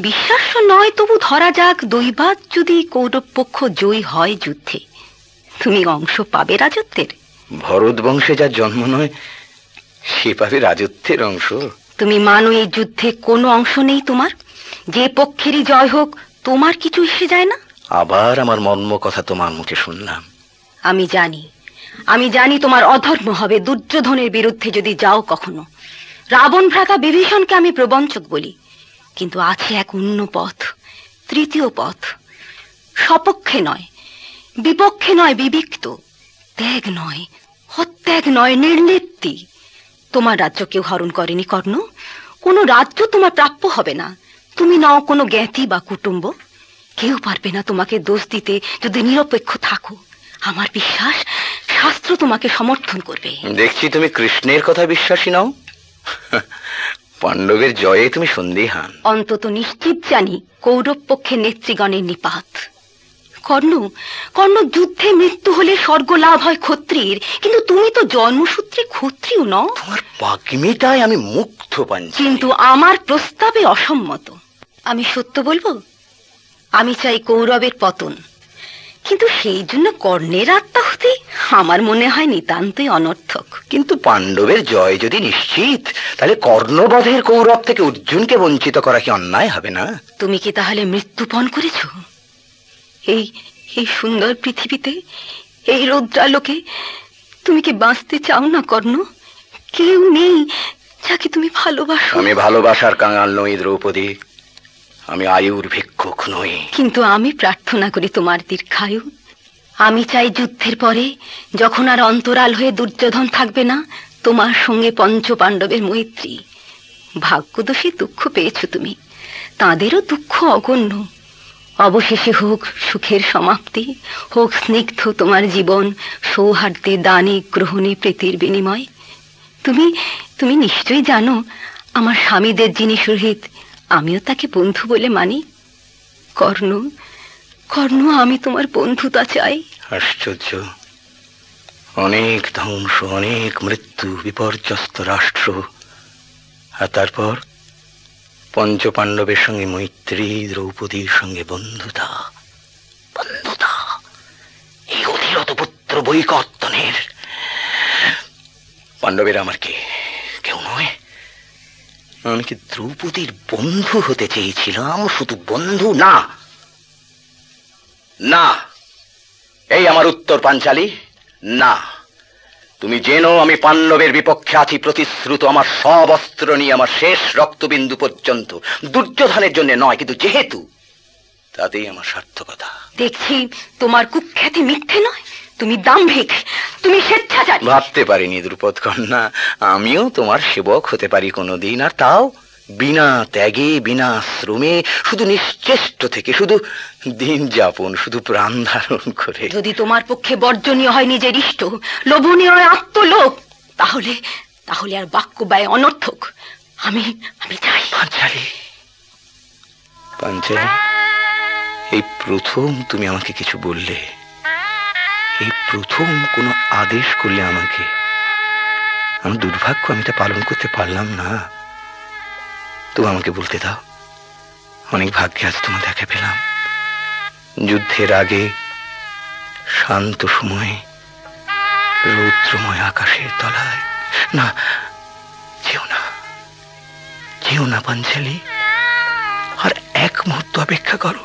বিশ্বাস্য নয়, তবু ধরা যাক দৈবাৎ যদি কৌরব পক্ষ জয়ী হয় যুদ্ধে, তুমি অংশ পাবে রাজত্বের। ভরত বংশে যার জন্ম নয়, সে পাবে রাজত্বের অংশ। তুমি মানো এই যুদ্ধে কোনো অংশ নেই তোমার? যে পক্ষেরই জয় হোক, তোমার কিছু এসে যায় না? আবার আমার মর্ম কথা তোমার মুখে শুনলাম। আমি জানি তোমার অধর্ম হবে দুর্যোধনের বিরুদ্ধে যদি যাও কখনো। রাবণ ভ্রাতা বিভীষণকে আমি প্রবঞ্চক বলি, কিন্তু আছে এক অন্য পথ, তৃতীয় পথ। সপক্ষে নয়, বিপক্ষে নয়, বিবিক্ত। ত্যাগ নয়, হত্যাগ নয়, নির্লিপ্তি। তোমার রাজ্য কেউ হরণ করেনি কর্ণ। কোনো রাজ্য তোমার প্রাপ্য হবে না। তুমি নাও কোনো জ্ঞাতি বা কুটুম্ব। কেউ পারবে না তোমাকে দোষ দিতে যদি নিরপেক্ষ থাকো। আমার বিশ্বাস, শাস্ত্র তোমাকে সমর্থন করবে। দেখছি তুমি কৃষ্ণের কথা বিশ্বাসী নাও। পাণ্ডবের জয়ে তুমি সন্দিহান। অন্তত নিশ্চিত জানি কৌরব পক্ষে নেতৃগণের নিপাত। কর্ণ, যুদ্ধে মৃত্যু হলে স্বর্গ লাভ হয় ক্ষত্রিয়ের, কিন্তু তুমি তো জন্মসূত্রে ক্ষত্রিয় নও। তোমার পাগমিটায় আমি মুগ্ধ পাঞ্চালী। কিন্তু আমার প্রস্তাবে অসম্মত। আমি সত্য বলবো, আমি চাই কৌরবের পতন, কিন্তু সেই জন্য কর্ণের আত্মাহুতি আমার মনে হয় নিতান্তই অনর্থক। কিন্তু পাণ্ডবের জয় যদি নিশ্চিত, তাহলে কর্ণবধের কৌরব থেকে অর্জুনকে বঞ্চিত করা কি অন্যায় হবে না? তুমি কি তাহলে মৃত্যুপণ করেছো এই সুন্দর পৃথিবীতে, এই রৌদ্রালোকে তুমি কি বাঁচতে চাও না কর্ণ? কেউ নেই যাকে তুমি ভালোবাসো? আমি ভালোবাসার কাঙাল নই দ্রৌপদী, আমি আয়ুর ভিক্ষুক নই। কিন্তু আমি প্রার্থনা করি তোমার দীর্ঘায়ু। আমি চাই যুদ্ধের পরে যখন আর অন্তরাল হয়ে দুর্যোধন থাকবে না, তোমার সঙ্গে পঞ্চ পাণ্ডবের মৈত্রী। ভাগ্যদোষে দুঃখ পেয়েছো তুমি, তাদেরও দুঃখ অগণ্য। অবশেষে হোক সুখের সমাপ্তি, হোক স্নিগ্ধ তোমার জীবন, সৌহার্দ্যে দানে গ্রহণে প্রীতির বিনিময়। তুমি তুমি নিশ্চয়ই জানো আমার স্বামীদের যিনি সহিত আমিও তাকে বন্ধু বলে মানি। কর্ণ, কর্ণ, আমি তোমার বন্ধুতা চাই। আশ্চর্য! অনেক ধ্বংস, অনেক মৃত্যু, বিপর্যস্ত রাষ্ট্র, আর তারপর পঞ্চপাণ্ডবের সঙ্গে মৈত্রী, দ্রৌপদীর সঙ্গে বন্ধুতা। বন্ধুতা, এই অধীরত পুত্র বৈকর্তনের। পাণ্ডবের আমার কে? কেউ নয়। আমি কি দ্রৌপদীর বন্ধু হতে চেয়েছিলাম? শুধু বন্ধু না, না। এই আমার উত্তর পাঞ্চালী, না। তুমি জেনো আমি পাণ্ডবের বিপক্ষে আছি প্রতিশ্রুত, আমার সব অস্ত্র নিয়ে, আমার শেষ রক্তবিন্দু পর্যন্ত। দুর্যোধনের জন্য নয়, কিন্তু যেহেতু, তাতেই আমার সার্থকতা। দেখছি তোমার কুখ্যাতি মিথ্যে নয়, তুমি দাম্ভিক, তুমি স্বেচ্ছাচারী। ভাবতে পারিনি দ্রুপদ কন্যা আমিও তোমার সেবক হতে পারি কোনোদিন, আর তাও বিনা ত্যাগে, বিনা শ্রমে, শুধু নিশ্চেষ্ট থেকে, শুধু দিন যাপন, শুধু প্রাণ ধারণ করে। যদি তোমার পক্ষে বর্জনীয় হয় নিজের ইষ্ট, লোভনীয় হয় আত্মলোভ, তাহলে তাহলে আর বাক্য ব্যয় অনর্থক। আমি আমি চাই। পাঞ্চালী, পাঞ্চালী, এই প্রথম তুমি আমাকে কিছু বললে, এই প্রথম কোনো আদেশ করলে আমাকে। আমার দুর্ভাগ্য, আমি তা পালন করতে পারলাম না। তুমি আমাকে বলতে দাও। অনেক ভাগ্যে আজ তোমার দেখা পেলাম। যুদ্ধের আগে শান্ত সময়ে রৌদ্রময় আকাশের তলায়। না, যেও না, যেও না পাঞ্চালী, আর এক মুহূর্ত অপেক্ষা করো।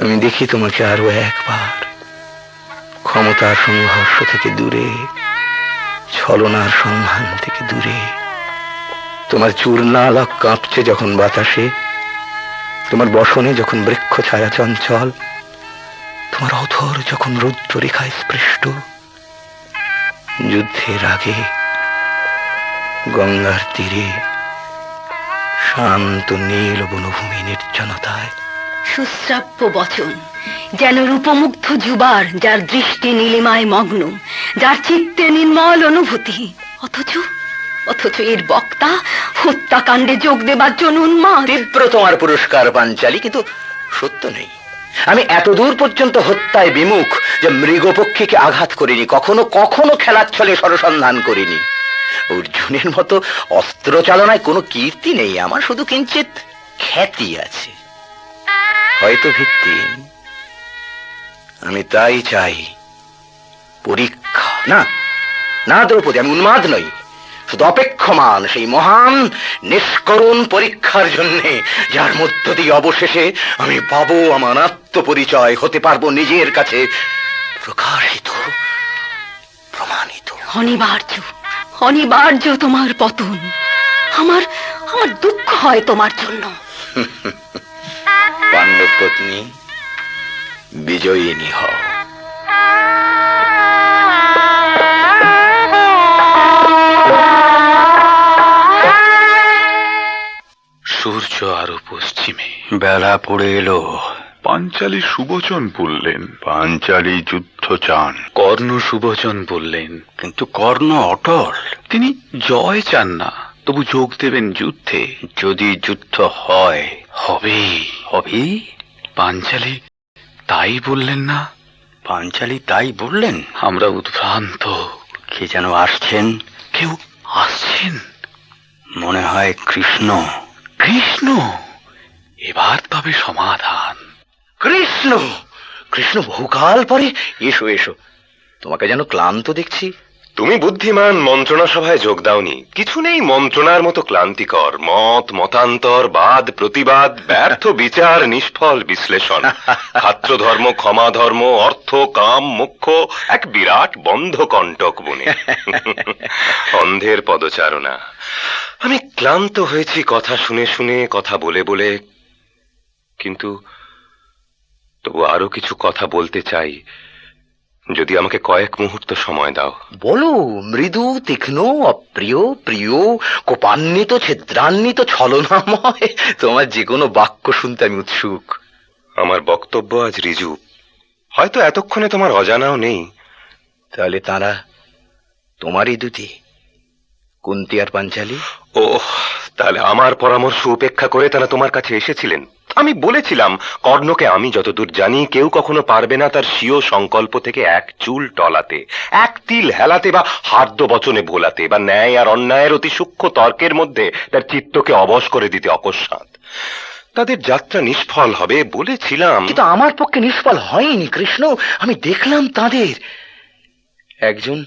আমি দেখি তোমাকে আরো একবার ক্ষমতার সংঘর্ষ থেকে দূরে, ছলনার সন্ধান থেকে দূরে। তোমার চূর্ণালক কাঁপছে যখন বাতাসে, তোমার বসনে যখন বৃক্ষ ছায়া চঞ্চল, তোমার অধর যখন রৌদ্ররেখায় স্পৃষ্ট। যুদ্ধের আগে গঙ্গার তীরে শান্ত নীল বনভূমি নির্জনতায়। সুশ্রাব্য বচন, যেন রূপমুগ্ধ যুবার, যার দৃষ্টি নীলিমায় মগ্ন, যার চিত্তে নির্মল অনুভূতি। অথচ অথচ এর বক্তা হত্যাকাণ্ডে যোগ দেবার জন্য উন্মাদ। তীব্র তোমার পুরস্কার পাঞ্চালী, কিন্তু সত্য নেই। আমি এত দূর পর্যন্ত হত্যায় বিমুখ যে মৃগপক্ষীকে আঘাত করিনি, কখনো কখনো খেলার ছলে সরসন্ধান করিনি। অর্জুনের মতো অস্ত্র চালনায় কোনো কীর্তি নেই আমার, শুধু কিঞ্চিত খ্যাতি আছে, হয়তো ভিত্তিহীন। আমি তাই চাই পরীক্ষা। না না দ্রৌপদী, আমি উন্মাদ নই, শুধু অপেক্ষমান সেই মহান নিষ্করুণ পরীক্ষার জন্যে, যার মধ্য দিয়ে অবশেষে আমি পাবো আমার আত্মপরিচয়, হতে পারবো নিজের কাছে প্রকাশিত, প্রমাণিত। অনিবার্য, অনিবার্য তোমার পতন। আমার আমার দুঃখ হয় তোমার জন্য। পাণ্ডব পত্নী, বিজয়িনী হও। সূর্য আরো পশ্চিমে, বেলা পড়ে এলো। পাঞ্চালী সুবচন বললেন। পাঞ্চালী যুদ্ধ চান, কর্ণ সুবচন বললেন। কিন্তু কর্ণ অটল। তিনি জয় চান না, তবু যোগ দেবেন যুদ্ধে। যদি যুদ্ধ হয়, হবেই। হবেই। পাঞ্চালী তাই বললেন না? পাঞ্চালী তাই বললেন। আমরা উদ্ভ্রান্ত। কে যেন আসছেন। কেউ আসছেন, মনে হয় কৃষ্ণ। কৃষ্ণ! এবার তবে সমাধান। কৃষ্ণ! কৃষ্ণ বহুকাল পরে! এসো এসো, তোমাকে যেন ক্লান্ত দেখছি। তুমি বুদ্ধিমান, মন্ত্রণা সভায় যোগ দাওনি। কিছু নেই মন্ত্রণার মতো ক্লান্তিকর। মত মতান্তর, বাদ প্রতিবাদ, ব্যর্থ বিচার, নিষ্ফল বিশ্লেষণ, খাত্র ধর্ম, ক্ষমা ধর্ম, অর্থ কাম মোক্ষ, এক বিরাট বন্ধ কণ্টক বনে। অন্ধের পদচারণা। আমি ক্লান্ত হয়েছি কথা শুনে শুনে, কথা বলে বলে। কিন্তু তবু আরো কিছু কথা বলতে চাই, যদি আমাকে কয়েক মুহূর্ত সময় দাও। বলো, মৃদু তীক্ষ্ণ অপ্রিয় প্রিয়, কোপান্বিত ছিদ্রান্বিত ছলনাময়, তোমার যে কোনো বাক্য শুনতে আমি উৎসুক। আমার বক্তব্য আজ ঋজু, হয়তো এতক্ষণে তোমার অজানাও নেই। তাহলে তারা তোমারই দুটি, কুন্তী আর পাঞ্চালী? ও, তাহলে আমার পরামর্শ উপেক্ষা করে তারা তোমার কাছে এসেছিলেন। আমি বলেছিলাম, কর্ণকে আমি যতদূর জানি কেউ কখনো পারবে না তার স্বীয় সংকল্প থেকে এক চুল টলাতে, এক তিল হেলাতে, বা হার্দ বচনে ভোলাতে, বা ন্যায় আর অন্যায়ের অতি সূক্ষ্ম তর্কের মধ্যে তার চিত্তকে অবশ করে দিতে অকস্মাৎ। তাদের যাত্রা নিষ্ফল হবে বলেছিলাম। কিন্তু আমার পক্ষে নিষ্ফল হয়নি কৃষ্ণ। আমি দেখলাম তাদের, একজন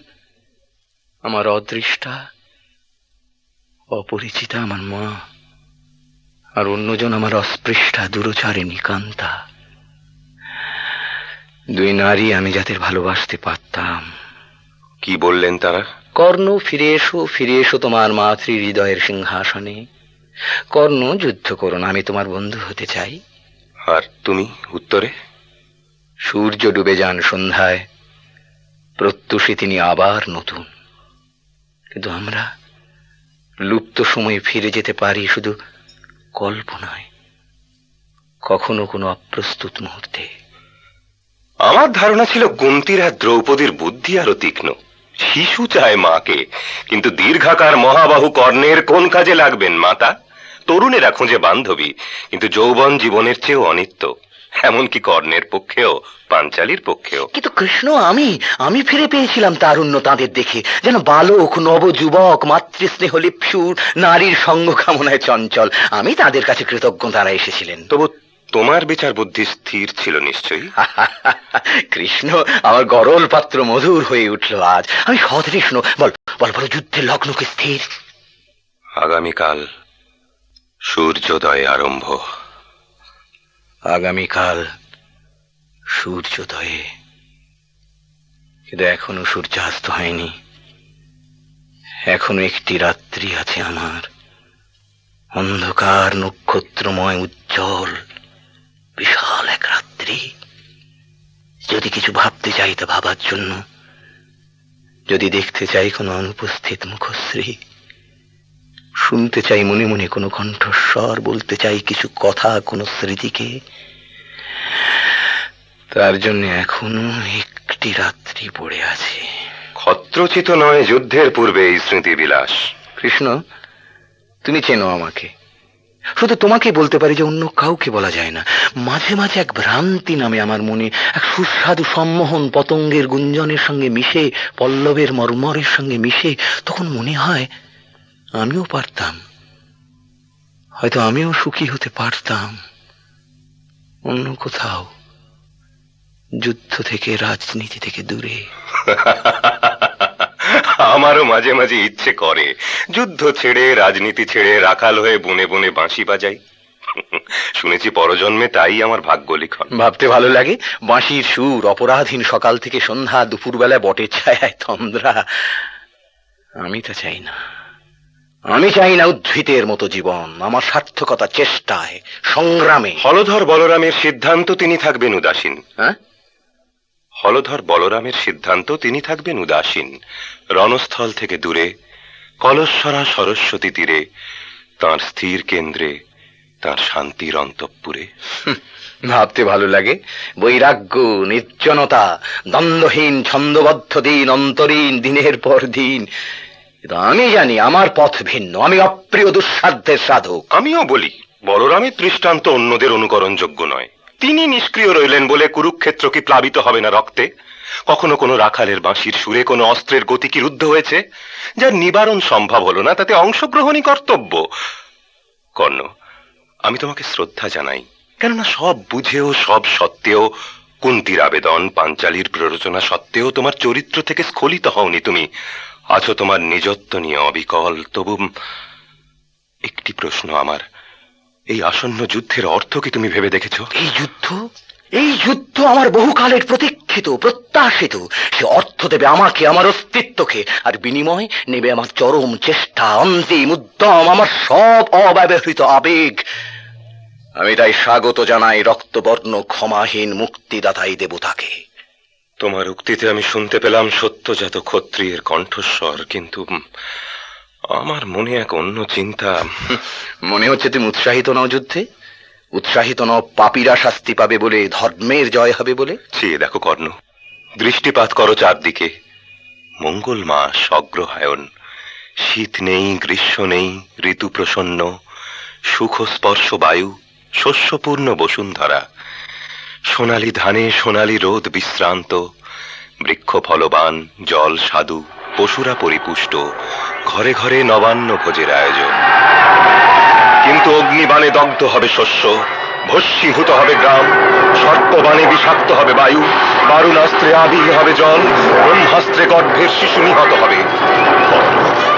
আমার অদৃষ্টা অপরিচিতা আমার মা, আর অন্যজন আমার অস্পৃষ্টা দুরচারিণী কান্তা। দুই নারী আমি যাদের ভালোবাসতে পারতাম। কি বললেন তারা? কর্ণ, ফিরে এসো তোমার মাতৃ হৃদয়ের সিংহাসনে। কর্ণ, যুদ্ধ করো না, আমি তোমার বন্ধু হতে চাই। আর তুমি উত্তরে? সূর্য ডুবে যান সন্ধ্যায়, প্রত্যুষে তিনি আবার নতুন। কিন্তু আমরা লুপ্ত সময়ে ফিরে যেতে পারি শুধু কল্পনায়, কখনো কোনো অপ্রস্তুত মুহূর্তে। আমার ধারণা ছিল কুন্তীর আর দ্রৌপদীর বুদ্ধি আরো তীক্ষ্ণ। শিশু চায় মাকে, কিন্তু দীর্ঘাকার মহাবাহু কর্ণের কোন কাজে লাগবেন মাতা? তরুণেরা খোঁজে বান্ধবী, কিন্তু যৌবন জীবনের চেয়েও অনিত্য। এমনকি কর্ণের পক্ষেও, পাঞ্চালীর পক্ষেও। কিন্তু কৃষ্ণ, আমি ফিরে পেয়েছিলাম তারুণ্য তাদের দেখে, যেন বালক নবযুবক, মাতৃস্নেহ লিপ্সুর, নারীর সঙ্গ কামনায় চঞ্চল। আমি তাদের কাছে কৃতজ্ঞ, তারা এসেছিলেন। তবু তোমার বিচার বুদ্ধি স্থির ছিল নিশ্চয়ই। কৃষ্ণ, আমার গরল পাত্র মধুর হয়ে উঠল আজ। আমি সতৃষ্ণ। বল বল বল, যুদ্ধের লগ্ন কি স্থির? আগামীকাল সূর্যোদয় আরম্ভ। আগামীকাল সূর্যোদয়ে? কিন্তু এখনো সূর্যাস্ত হয়নি। এখনো একটি রাত্রি আছে আমার, অন্ধকার নক্ষত্রময় উজ্জ্বল বিশাল এক রাত্রি। যদি কিছু ভাবতে চাই তা ভাবার জন্য, যদি দেখতে চাই কোনো অনুপস্থিত মুখশ্রী, শুনতে চাই মনে মনে কোনো কণ্ঠস্বর, বলতে চাই কিছু কথা কোনো স্মৃতিকে, তার জন্য এখনো একটি রাত্রি পড়ে আছে। ক্ষত্রচিত নয় যুদ্ধের পূর্বে এই স্মৃতি বিলাস। কৃষ্ণ, তুমি চেনো আমাকে, শুধু তোমাকে বলতে পারি যে অন্য কাউকে বলা যায় না। মাঝে মাঝে এক ভ্রান্তি নামে আমার মনে, এক সুস্বাদু সম্মোহন পতঙ্গের গুঞ্জনের সঙ্গে মিশে, পল্লবের মর্মরের সঙ্গে মিশে। তখন মনে হয় আমিও পারতাম, হয়তো আমিও সুখী হতে পারতাম অন্য কোথাও, যুদ্ধ থেকে, রাজনীতি থেকে দূরে। আমারও মাঝে মাঝে ইচ্ছে করে যুদ্ধ ছেড়ে, রাজনীতি ছেড়ে রাখাল হয়ে বনে বনে বাঁশি বাজাই। শুনেছি পরজন্মে তাই আমার ভাগ্য লিখন। ভাবতে ভালো লাগে, বাঁশির সুর, অপরাধীন সকাল থেকে সন্ধ্যা, দুপুরবেলায় বটের ছায়ায় তন্দ্রা। আমি তা চাই না। আমি চাই না উদ্ধৃতের মতো জীবন। আমার সার্থকতা চেষ্টায়, সংগ্রামে। হলধর বলরামের সিদ্ধান্ত তিনি থাকবেন উদাসীন। হ্যাঁ, হলধর বলরামের সিদ্ধান্ত তিনি থাকবেন উদাসীন। রণস্থল থেকে দূরে, কলস্বরা সরস্বতী তীরে, তাঁর স্থির কেন্দ্রে, তাঁর শান্তির অন্তঃপুরে। ভাবতে ভালো লাগে। বৈরাগ্য, নির্জনতা, দ্বন্দ্বহীন ছন্দবদ্ধ দিন, অন্তরীণ দিনের পর দিন। কিন্তু আমি জানি আমার পথ ভিন্ন। আমি অপ্রিয় দুঃসাধ্যের সাধক। আমিও বলি, বলরামের দৃষ্টান্ত অন্যদের অনুকরণযোগ্য নয়। তিনি নিষ্ক্রিয় রইলেন বলে কুরুক্ষেত্র কি প্লাবিত হবে না রক্তে? কখনো কোনো রাখালের বাঁশির সুরে কোনো অস্ত্রের গতি কি রুদ্ধ হয়েছে? যার নিবারণ সম্ভব হলো না, তাতে অংশগ্রহণই কর্তব্য। কর্ণ, আমি তোমাকে শ্রদ্ধা জানাই, কেননা সব বুঝেও, সব সত্ত্বেও কুন্তির আবেদন, পাঞ্চালীর প্ররোচনা সত্ত্বেও তোমার চরিত্র থেকে স্খলিত হওনি তুমি, আছো তোমার নিজত্ব নিয়ে অবিকল। তবু একটি প্রশ্ন আমার, এই আসন্ন যুদ্ধের অর্থ কি তুমি ভেবে দেখেছ? এই যুদ্ধ আমার বহুকালের প্রতীক্ষিত, প্রত্যাশিত। সে অর্থ দেবে আমাকে, আমার অস্তিত্বকে, আর বিনিময় নেবে আমার চরম চেষ্টা, অন্তিম উদ্যম, আমার সব অব্যবহৃত আবেগ। আমি তাই স্বাগত জানাই রক্তবর্ণ ক্ষমাহীন মুক্তিদাতাই দেবতাকে। তোমার উক্তিতে আমি শুনতে পেলাম সত্যজাত ক্ষত্রিয়ের কণ্ঠস্বর, কিন্তু আমার মনে এক অন্য চিন্তা। মনে হচ্ছে তুমি উৎসাহিত নও যুদ্ধে, উৎসাহিত নও পাপীরা শাস্তি পাবে বলে, ধর্মের জয় হবে বলে। চেয়ে দেখো কর্ণ, দৃষ্টিপাত করো চারদিকে। মঙ্গল মাস, অগ্রহায়ণ, শীত নেই, গ্রীষ্ম নেই, ঋতু প্রসন্ন, সুখ স্পর্শ বায়ু, শস্যপূর্ণ বসুন্ধরা, সোনালী ধানে সোনালী রোদ বিশ্রান্ত, বৃক্ষ ফলবান, জল সাধু, পশুরা পরিপুষ্ট, ঘরে ঘরে নবান্ন ভোজের আয়োজন। কিন্তু অগ্নিবাণে দগ্ধ হবে শস্য, ভস্মীভূত হবে গ্রাম, সর্পবাণে বিষাক্ত হবে বায়ু, বারুণাস্ত্রে আবিল হবে জল, ব্রহ্মাস্ত্রে গর্ভের শিশু নিহত হবে।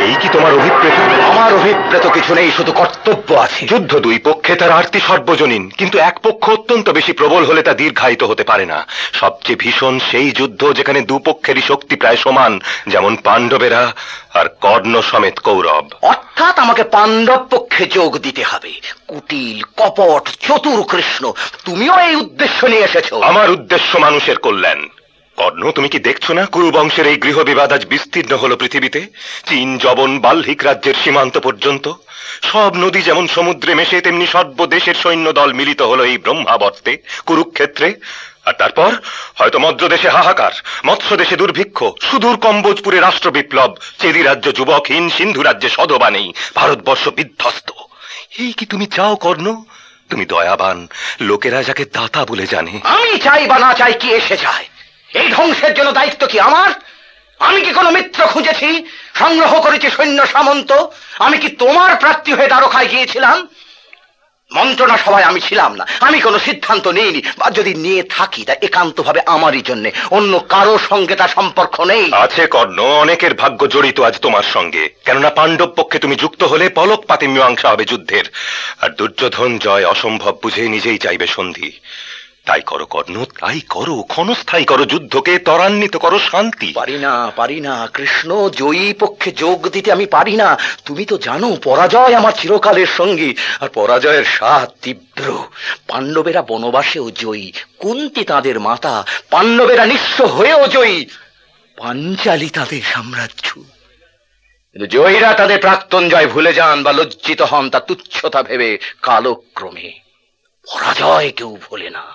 এই কি তোমার অভিপ্রেত? আমার অভিপ্রেত কিছু নেই, শুধু কর্তব্য আছে। যুদ্ধ দুই পক্ষে তার আরতি সর্বজনীন, কিন্তু এক পক্ষ অত্যন্ত বেশি প্রবল হলে তা দীর্ঘায়িত হতে পারে না। সবচেয়ে ভীষণ সেই যুদ্ধ যেখানে দুপক্ষেরই শক্তি প্রায় সমান, যেমন পাণ্ডবেরা আর কর্ণ সমেত কৌরব। অর্থাৎ আমাকে পাণ্ডব পক্ষে যোগ দিতে হবে। কুটিল, কপট, চতুর কৃষ্ণ, তুমিও এই উদ্দেশ্য নিয়ে এসেছো। আমার উদ্দেশ্য মানুষের কল্যাণ। কর্ণ, তুমি কি দেখছো না কুরুবংশের এই গৃহ বিবাদ আজ বিস্তীর্ণ হলো পৃথিবীতে, চীন, যবন, বাল্হিক রাজ্যের সীমান্ত পর্যন্ত। সব নদী যেমন সমুদ্রে মেশে, তেমনি সর্বদেশের সৈন্য দল মিলিত হলো এই ব্রহ্মাবর্তে, কুরুক্ষেত্রে। আর তারপর হয়তো মদ্রদেশে হাহাকার, মৎস্য দেশে দুর্ভিক্ষ, সুদূর কম্বোজপুরে রাষ্ট্র বিপ্লব, চেদি রাজ্য যুবকহীন, সিন্ধু রাজ্যে সধবা নেই, ভারতবর্ষ বিধ্বস্ত। এই কি তুমি চাও কর্ণ? তুমি দয়াবান, লোকেরা যাকে দাতা বলে জানে। আমি চাই বা না চাই কি এসে যায়, এই ধ্বংসের জন্য দায়িত্ব কি আমার? আমি কি কোনো মিত্র খুঁজেছি, সংগ্রহ করেছি সৈন্য সামন্ত? আমি কি তোমার প্রার্থী হয়ে দ্বারকায় গিয়েছিলাম? মন্ত্রণা সভায় আমি ছিলাম না, আমি কোনো সিদ্ধান্ত নিইনি, বা যদি নিয়ে থাকি তা একান্ত ভাবে আমারই জন্য, অন্য কারো সঙ্গে তার সম্পর্ক নেই। আছে কর্ণ, অনেকের ভাগ্য জড়িত আজ তোমার সঙ্গে, কেননা পাণ্ডব পক্ষে তুমি যুক্ত হলে পলকপাতে মীমাংসা হবে যুদ্ধের, আর দুর্যোধন জয় অসম্ভব বুঝে নিজেই চাইবে সন্ধি। তাই করো কর্ণ, তাই করো, ক্ষণস্থায়ী করো যুদ্ধকে, ত্বরান্বিত করো শান্তি। পারি না কৃষ্ণ, জয়ী পক্ষে যোগ দিতে আমি পারি না। তুমি তো জানো পরাজয় আমার চিরকালের সঙ্গী, আর পরাজয়ের স্বাদ তীব্র। পাণ্ডবেরা বনবাসেও জয়ী, কুন্তি তাদের মাতা, পাণ্ডবেরা নিঃস্ব হয়েও জয়ী, পাঞ্চালী তাদের সাম্রাজ্য। কিন্তু জয়ীরা তাদের প্রাক্তন জয় ভুলে যান বা লজ্জিত হন তা তুচ্ছতা ভেবে কালক্রমে। পরাজয় কেউ ভোলে না।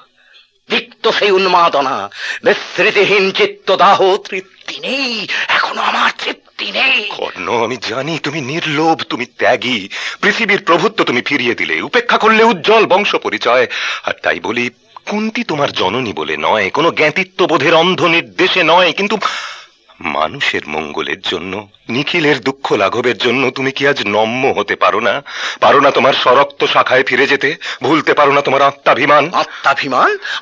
তিক্ত সেই উন্মাদনা, বিস্মৃতিহীন চিত্তদাহ, তৃপ্তি নেই, এখনো আমার তৃপ্তি নেই। কর্ণ, আমি জানি তুমি নির্লোভ, তুমি ত্যাগী, পৃথিবীর প্রভুত্ব তুমি ফিরিয়ে দিলে, উপেক্ষা করলে উজ্জ্বল বংশ পরিচয়। আর তাই বলি, কুন্তি তোমার জননী বলে নয়, কোনো জ্ঞাতিত্ববোধের অন্ধ নির্দেশে নয়, কিন্তু মানুষের মঙ্গলের জন্য, নিখিলের দুঃখ লাঘবের জন্য তুমি কি আজ নম্য হতে পারো না? পারো না তোমার স্বরক্ত শাখায় ফিরে যেতে? ভুলতে পারো না তোমার আত্মাভিমান?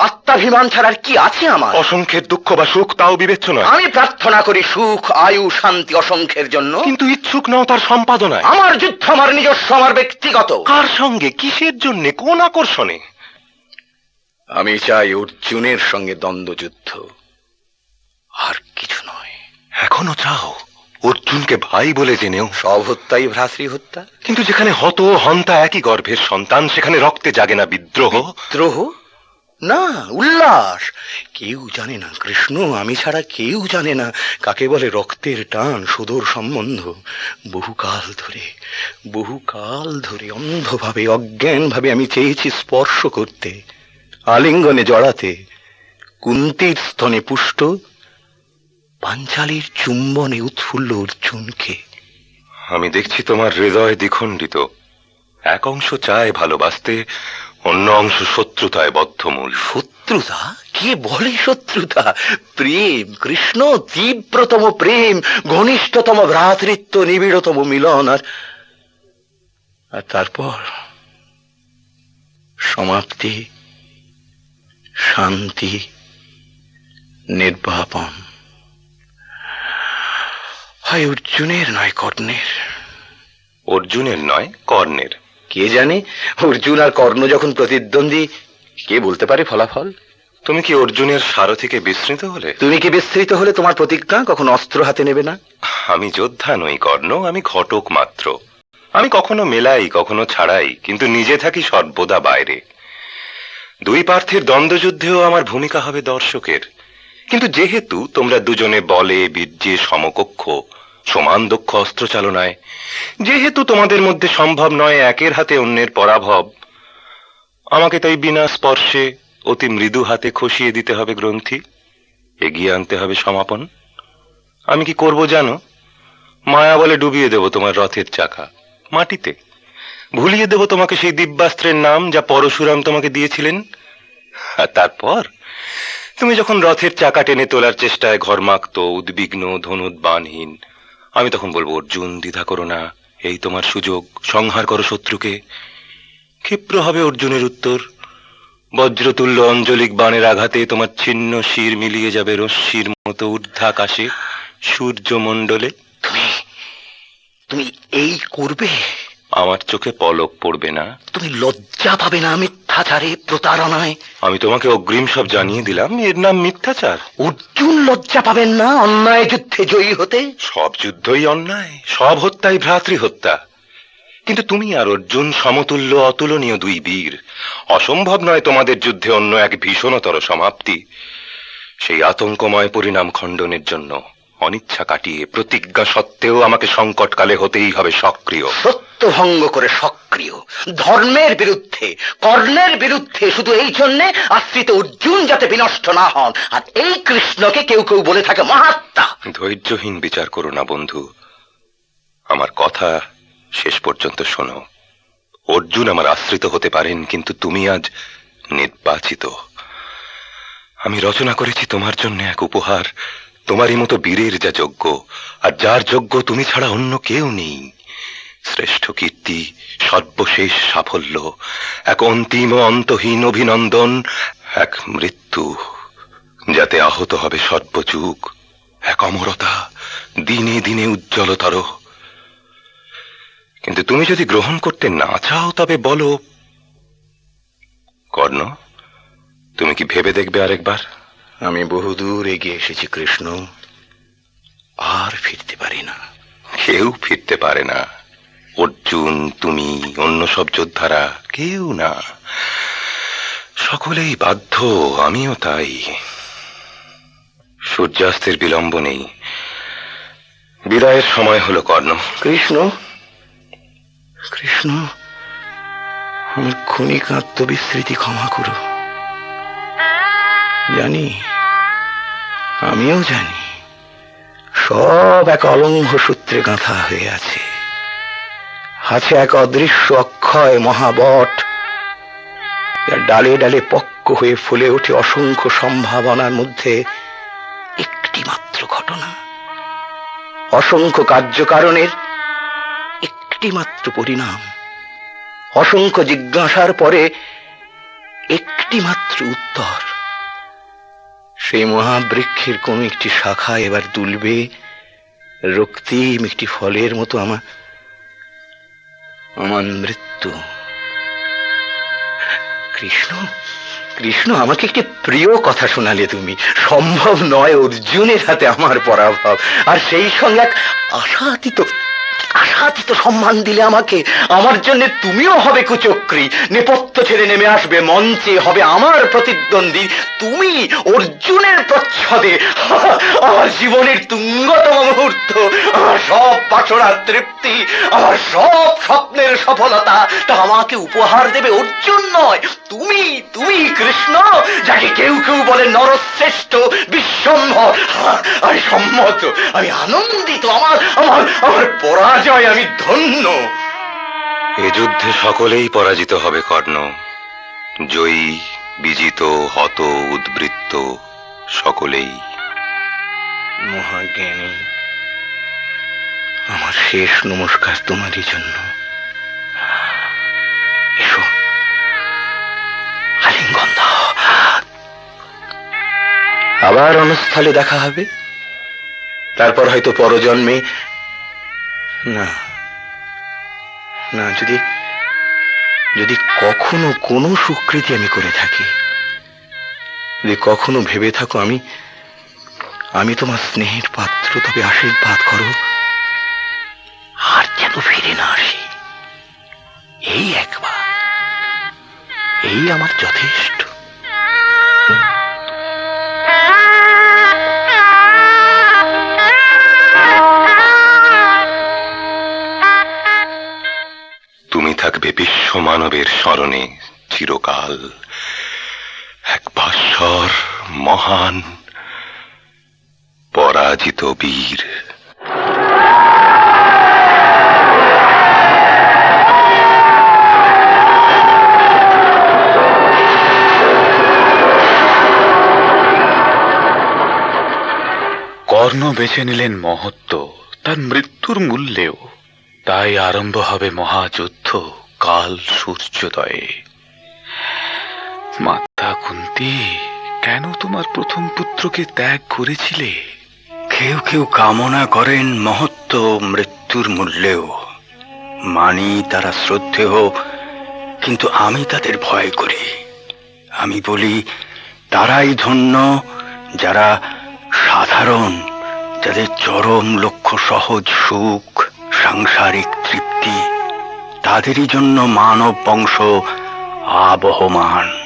আত্মাভিমান ছাড়ার কি আছে আমার? অসংখ্যের দুঃখ বা সুখ তাও বিবেচ্য নয়? আমি প্রার্থনা করি সুখ, আয়ু, শান্তি অসংখ্যের জন্য, কিন্তু ইচ্ছুক নাও তার সম্পাদনায়। আমার যুদ্ধ আমার নিজস্ব, আমার ব্যক্তিগত। কার সঙ্গে, কিসের জন্য, কোন আকর্ষণে? আমি চাই অর্জুনের সঙ্গে দ্বন্দ্বযুদ্ধ, আর কিছু নয়। এখনো চাও? অর্জুনকে ভাই বলে জেনেও? সব হত্যাই ভ্রাতৃ হত্যা। কিন্তু যেখানে হত হন্তা একই গর্ভের সন্তান, সেখানে রক্তে জাগে না বিদ্রোহ? বিদ্রোহ না, উল্লাস। কেউ জানে না কৃষ্ণ, আমি ছাড়া কেউ জানে না কাকে বলে রক্তের টান, সুদূর সম্বন্ধ। বহুকাল ধরে অন্ধভাবে, অজ্ঞানভাবে আমি চেয়েছি স্পর্শ করতে, আলিঙ্গনে জড়াতে, কুন্তির স্তনে পুষ্ট, পাঞ্চালীর চুম্বনে উৎফুল্ল অর্জুনকে। আমি দেখছি তোমার হৃদয় দ্বিখণ্ডিত। এক অংশ চায় ভালোবাসতে, অন্য অংশ শত্রুতায় বদ্ধমূল। শত্রুতা? কে বলে শত্রুতা? প্রেম কৃষ্ণ, তীব্রতম প্রেম, ঘনিষ্ঠতম ভ্রাতৃত্ব, নিবিড়তম মিলন, আর তারপর সমাপ্তি, শান্তি, নির্বাপন হয় অর্জুনের নয় কর্ণের। অর্জুনের নয় কর্ণের। কে জানে, অর্জুন আর কর্ণ যখন প্রতিদ্বন্দ্বী, কে বলতে পারে ফলাফল? তুমি কি অর্জুনের সারথিকে বিস্মৃত হলে? তুমি কি বিস্তৃত হলে তোমার প্রতিজ্ঞা কখন অস্ত্র হাতে নেবে না? আমি যোদ্ধা নই কর্ণ, আমি ঘটক মাত্র। আমি কখনো মেলাই, কখনো ছাড়াই, কিন্তু নিজে থাকি সর্বদা বাইরে। দুই পার্থের দ্বন্দ্বযুদ্ধেও আমার ভূমিকা হবে দর্শকের। কিন্তু যেহেতু তোমরা দুজনে বলে বীর্যে সমকক্ষ, সমান দক্ষ অস্ত্র চালনায়, যেহেতু তোমাদের মধ্যে সম্ভব নয় একের হাতে অন্যের পরাভব, আমাকে তাই বিনা স্পর্শে অতি মৃদু হাতে খসিয়ে দিতে হবে গ্রন্থি, এগিয়ে আনতে হবে সমাপন। আমি কি করব জানো? মায়া বলে ডুবিয়ে দেব তোমার রথের চাকা মাটিতে, ভুলিয়ে দেব তোমাকে সেই দিব্যাস্ত্রের নাম যা পরশুরাম তোমাকে দিয়েছিলেন। আর তারপর তুমি যখন রথের চাকা টেনে তোলার চেষ্টায় ঘর্মাক্ত, উদ্বিগ্ন, ধনুদ্বাণহীন, আমি তখন বলবো, অর্জুন দ্বিধা করো না, এই তোমার সুযোগ, সংহার করো শত্রুকে। ক্ষিপ্র হবে অর্জুনের উত্তর, বজ্রতুল্য অঞ্জলিক বাণের আঘাতে তোমার ছিন্ন শির মিলিয়ে যাবে রশ্মির মতো ঊর্ধ্বাকাশে, সূর্যমণ্ডলে। তুমি তুমি এই করবে? আমার চোখে পলক পড়বে না। তুমি লজ্জা পাবে না মিথ্যাচারে, প্রতারণায়? আমি তোমাকে অগ্রিম সব জানিয়ে দিলাম, এর নাম মিথ্যাচার। অর্জুন লজ্জা পাবেন না অন্যায় যুদ্ধে জয়ী হতে? সব যুদ্ধই অন্যায়, সব হত্যাই ভ্রাতৃহত্যা। কিন্তু তুমি আর অর্জুন সমতুল্য, অতুলনীয় দুই বীর। অসম্ভব নয় তোমাদের যুদ্ধে অন্য এক ভীষণতর সমাপ্তি। সেই আতঙ্কময় পরিণাম খণ্ডনের জন্য অনিচ্ছা কাটিয়ে প্রতিজ্ঞা সত্ত্বেও আমাকে সংকটকালে হতেই হবে সক্রিয়। সত্য ভঙ্গ করে সক্রিয়, ধর্মের বিরুদ্ধে, কর্ণের বিরুদ্ধে, শুধু এই জন্যে আশ্রিত অর্জুন যাতে বিনষ্ট না হন। আর এই কৃষ্ণকে কেউ কেউ বলে থাকে মহাত্মা। ধৈর্যহীন বিচার করো না বন্ধু, আমার কথা শেষ পর্যন্ত শোনো। অর্জুন আমার আশ্রিত হতে পারেন, কিন্তু তুমি আজ নির্বাচিত। আমি রচনা করেছি তোমার জন্য এক উপহার, তোমারই মতো বীরের যা যোগ্য, আর যার যোগ্য তুমি ছাড়া অন্য কেউ নেই। শ্রেষ্ঠ কীর্তি, সর্বশেষ সাফল্য, এক অন্তিম ও অন্তহীন অভিনন্দন, এক মৃত্যু যাতে আহত হবে সর্বযুগ, এক অমরতা দিনে দিনে উজ্জ্বলতর। কিন্তু তুমি যদি গ্রহণ করতে না চাও তবে বলো। কর্ণ, তুমি কি ভেবে দেখবে আরেকবার? আমি বহুদূর এগিয়ে এসেছি কৃষ্ণ, আর ফিরতে পারি না। কেউ ফিরতে পারে না। অর্জুন, তুমি, অন্য সব যোদ্ধারা, কেউ না। সকলেই বাধ্য, আমিও তাই। সূর্যাস্তের বিলম্ব নেই, বিদায়ের সময় হলো কর্ণ। কৃষ্ণ, কৃষ্ণ, আমার ক্ষণিক আত্মবিস্মৃতি ক্ষমা করো। জানি, আমিও জানি, সব এক অলঙ্ঘ সূত্রে গাঁথা হয়ে আছে। আছে এক অদৃশ্য অক্ষয় মহাবট, যার ডালে ডালে পক্ক হয়ে ফুলে ওঠে অসংখ্য সম্ভাবনার মধ্যে একটি মাত্র ঘটনা, অসংখ্য কার্যকারণের একটি মাত্র পরিণাম, অসংখ্য জিজ্ঞাসার পরে একটি মাত্র উত্তর। সেই মহাবৃক্ষের কোন একটি শাখা এবার দুলবে রক্তিম একটি ফলের মতো আমার মৃত্যু। কৃষ্ণ, কৃষ্ণ, আমাকে একটি প্রিয় কথা শোনালে তুমি। সম্ভব নয় অর্জুনের হাতে আমার পরাভব, আর সেই সঙ্গে এক আশাতীত সম্মান দিলে আমাকে। আমার জন্য তুমিও হবে কুচক্রী, নেপথ্য ছেড়ে নেমে আসবে মঞ্চে, হবে আমার প্রতিদ্বন্দ্বী। তুমি অর্জুনের প্রচ্ছদে, আমার জীবনের তুঙ্গতম মুহূর্ত, আমার সব বাসনার তৃপ্তি, আমার সব স্বপ্নের সফলতা, তা আমাকে উপহার দেবে অর্জুন নয়, তুমি। তুমি কৃষ্ণ, যাকে কেউ কেউ বলে নরশ্রেষ্ঠ, বিশ্বম্ভর। আমি সম্মত, আমি আনন্দিত, আমার আমার আমার পরাজয় আমি ধন্য। এ যুদ্ধে সকলেই পরাজিত হবে কর্ণ। জয়ী, বিজিত, হত, উদ্বৃত্ত, সকলেই। মহাজ্ঞানী, আমার শেষ নমস্কার তোমারই জন্য। এসো, আলিঙ্গন দাও। আবার অনস্থলে দেখা হবে, তারপর হয়তো পরজন্মে। না না, যদি যদি কখনো কোনো সুকৃতি আমি করে থাকি, যদি কখনো ভেবে থাকো আমি আমি তোমার স্নেহের পাত্র, তবে আশীর্বাদ করো আর যেন ফিরে না আসি। এই একবার, এই আমার যথেষ্ট। তুমি থাকবে বিশ্ব মানবের স্মরণে চিরকাল, এক ভাস্বর মহান পরাজিত বীর। কর্ণ বেছে নিলেন মহত্ব তার মৃত্যুর মূল্যেও, তাই আরম্ভ হবে মহাযুদ্ধ কাল সূর্যোদয়ে। মাতা কুন্তি, কেন তোমার প্রথম পুত্রকে ত্যাগ করেছিলে? কেউ কেউ কামনা করেন মহত্ব মৃত্যুর মূল্যেও, মানি তারা শ্রদ্ধেয়, কিন্তু আমি তাদের ভয় করি। আমি বলি তারাই ধন্য যারা সাধারণ, যাদের চরম লক্ষ্য সহজ সুখ, সাংসারিক তৃপ্তি। তাদেরই জন্য মানব বংশ আবহমান।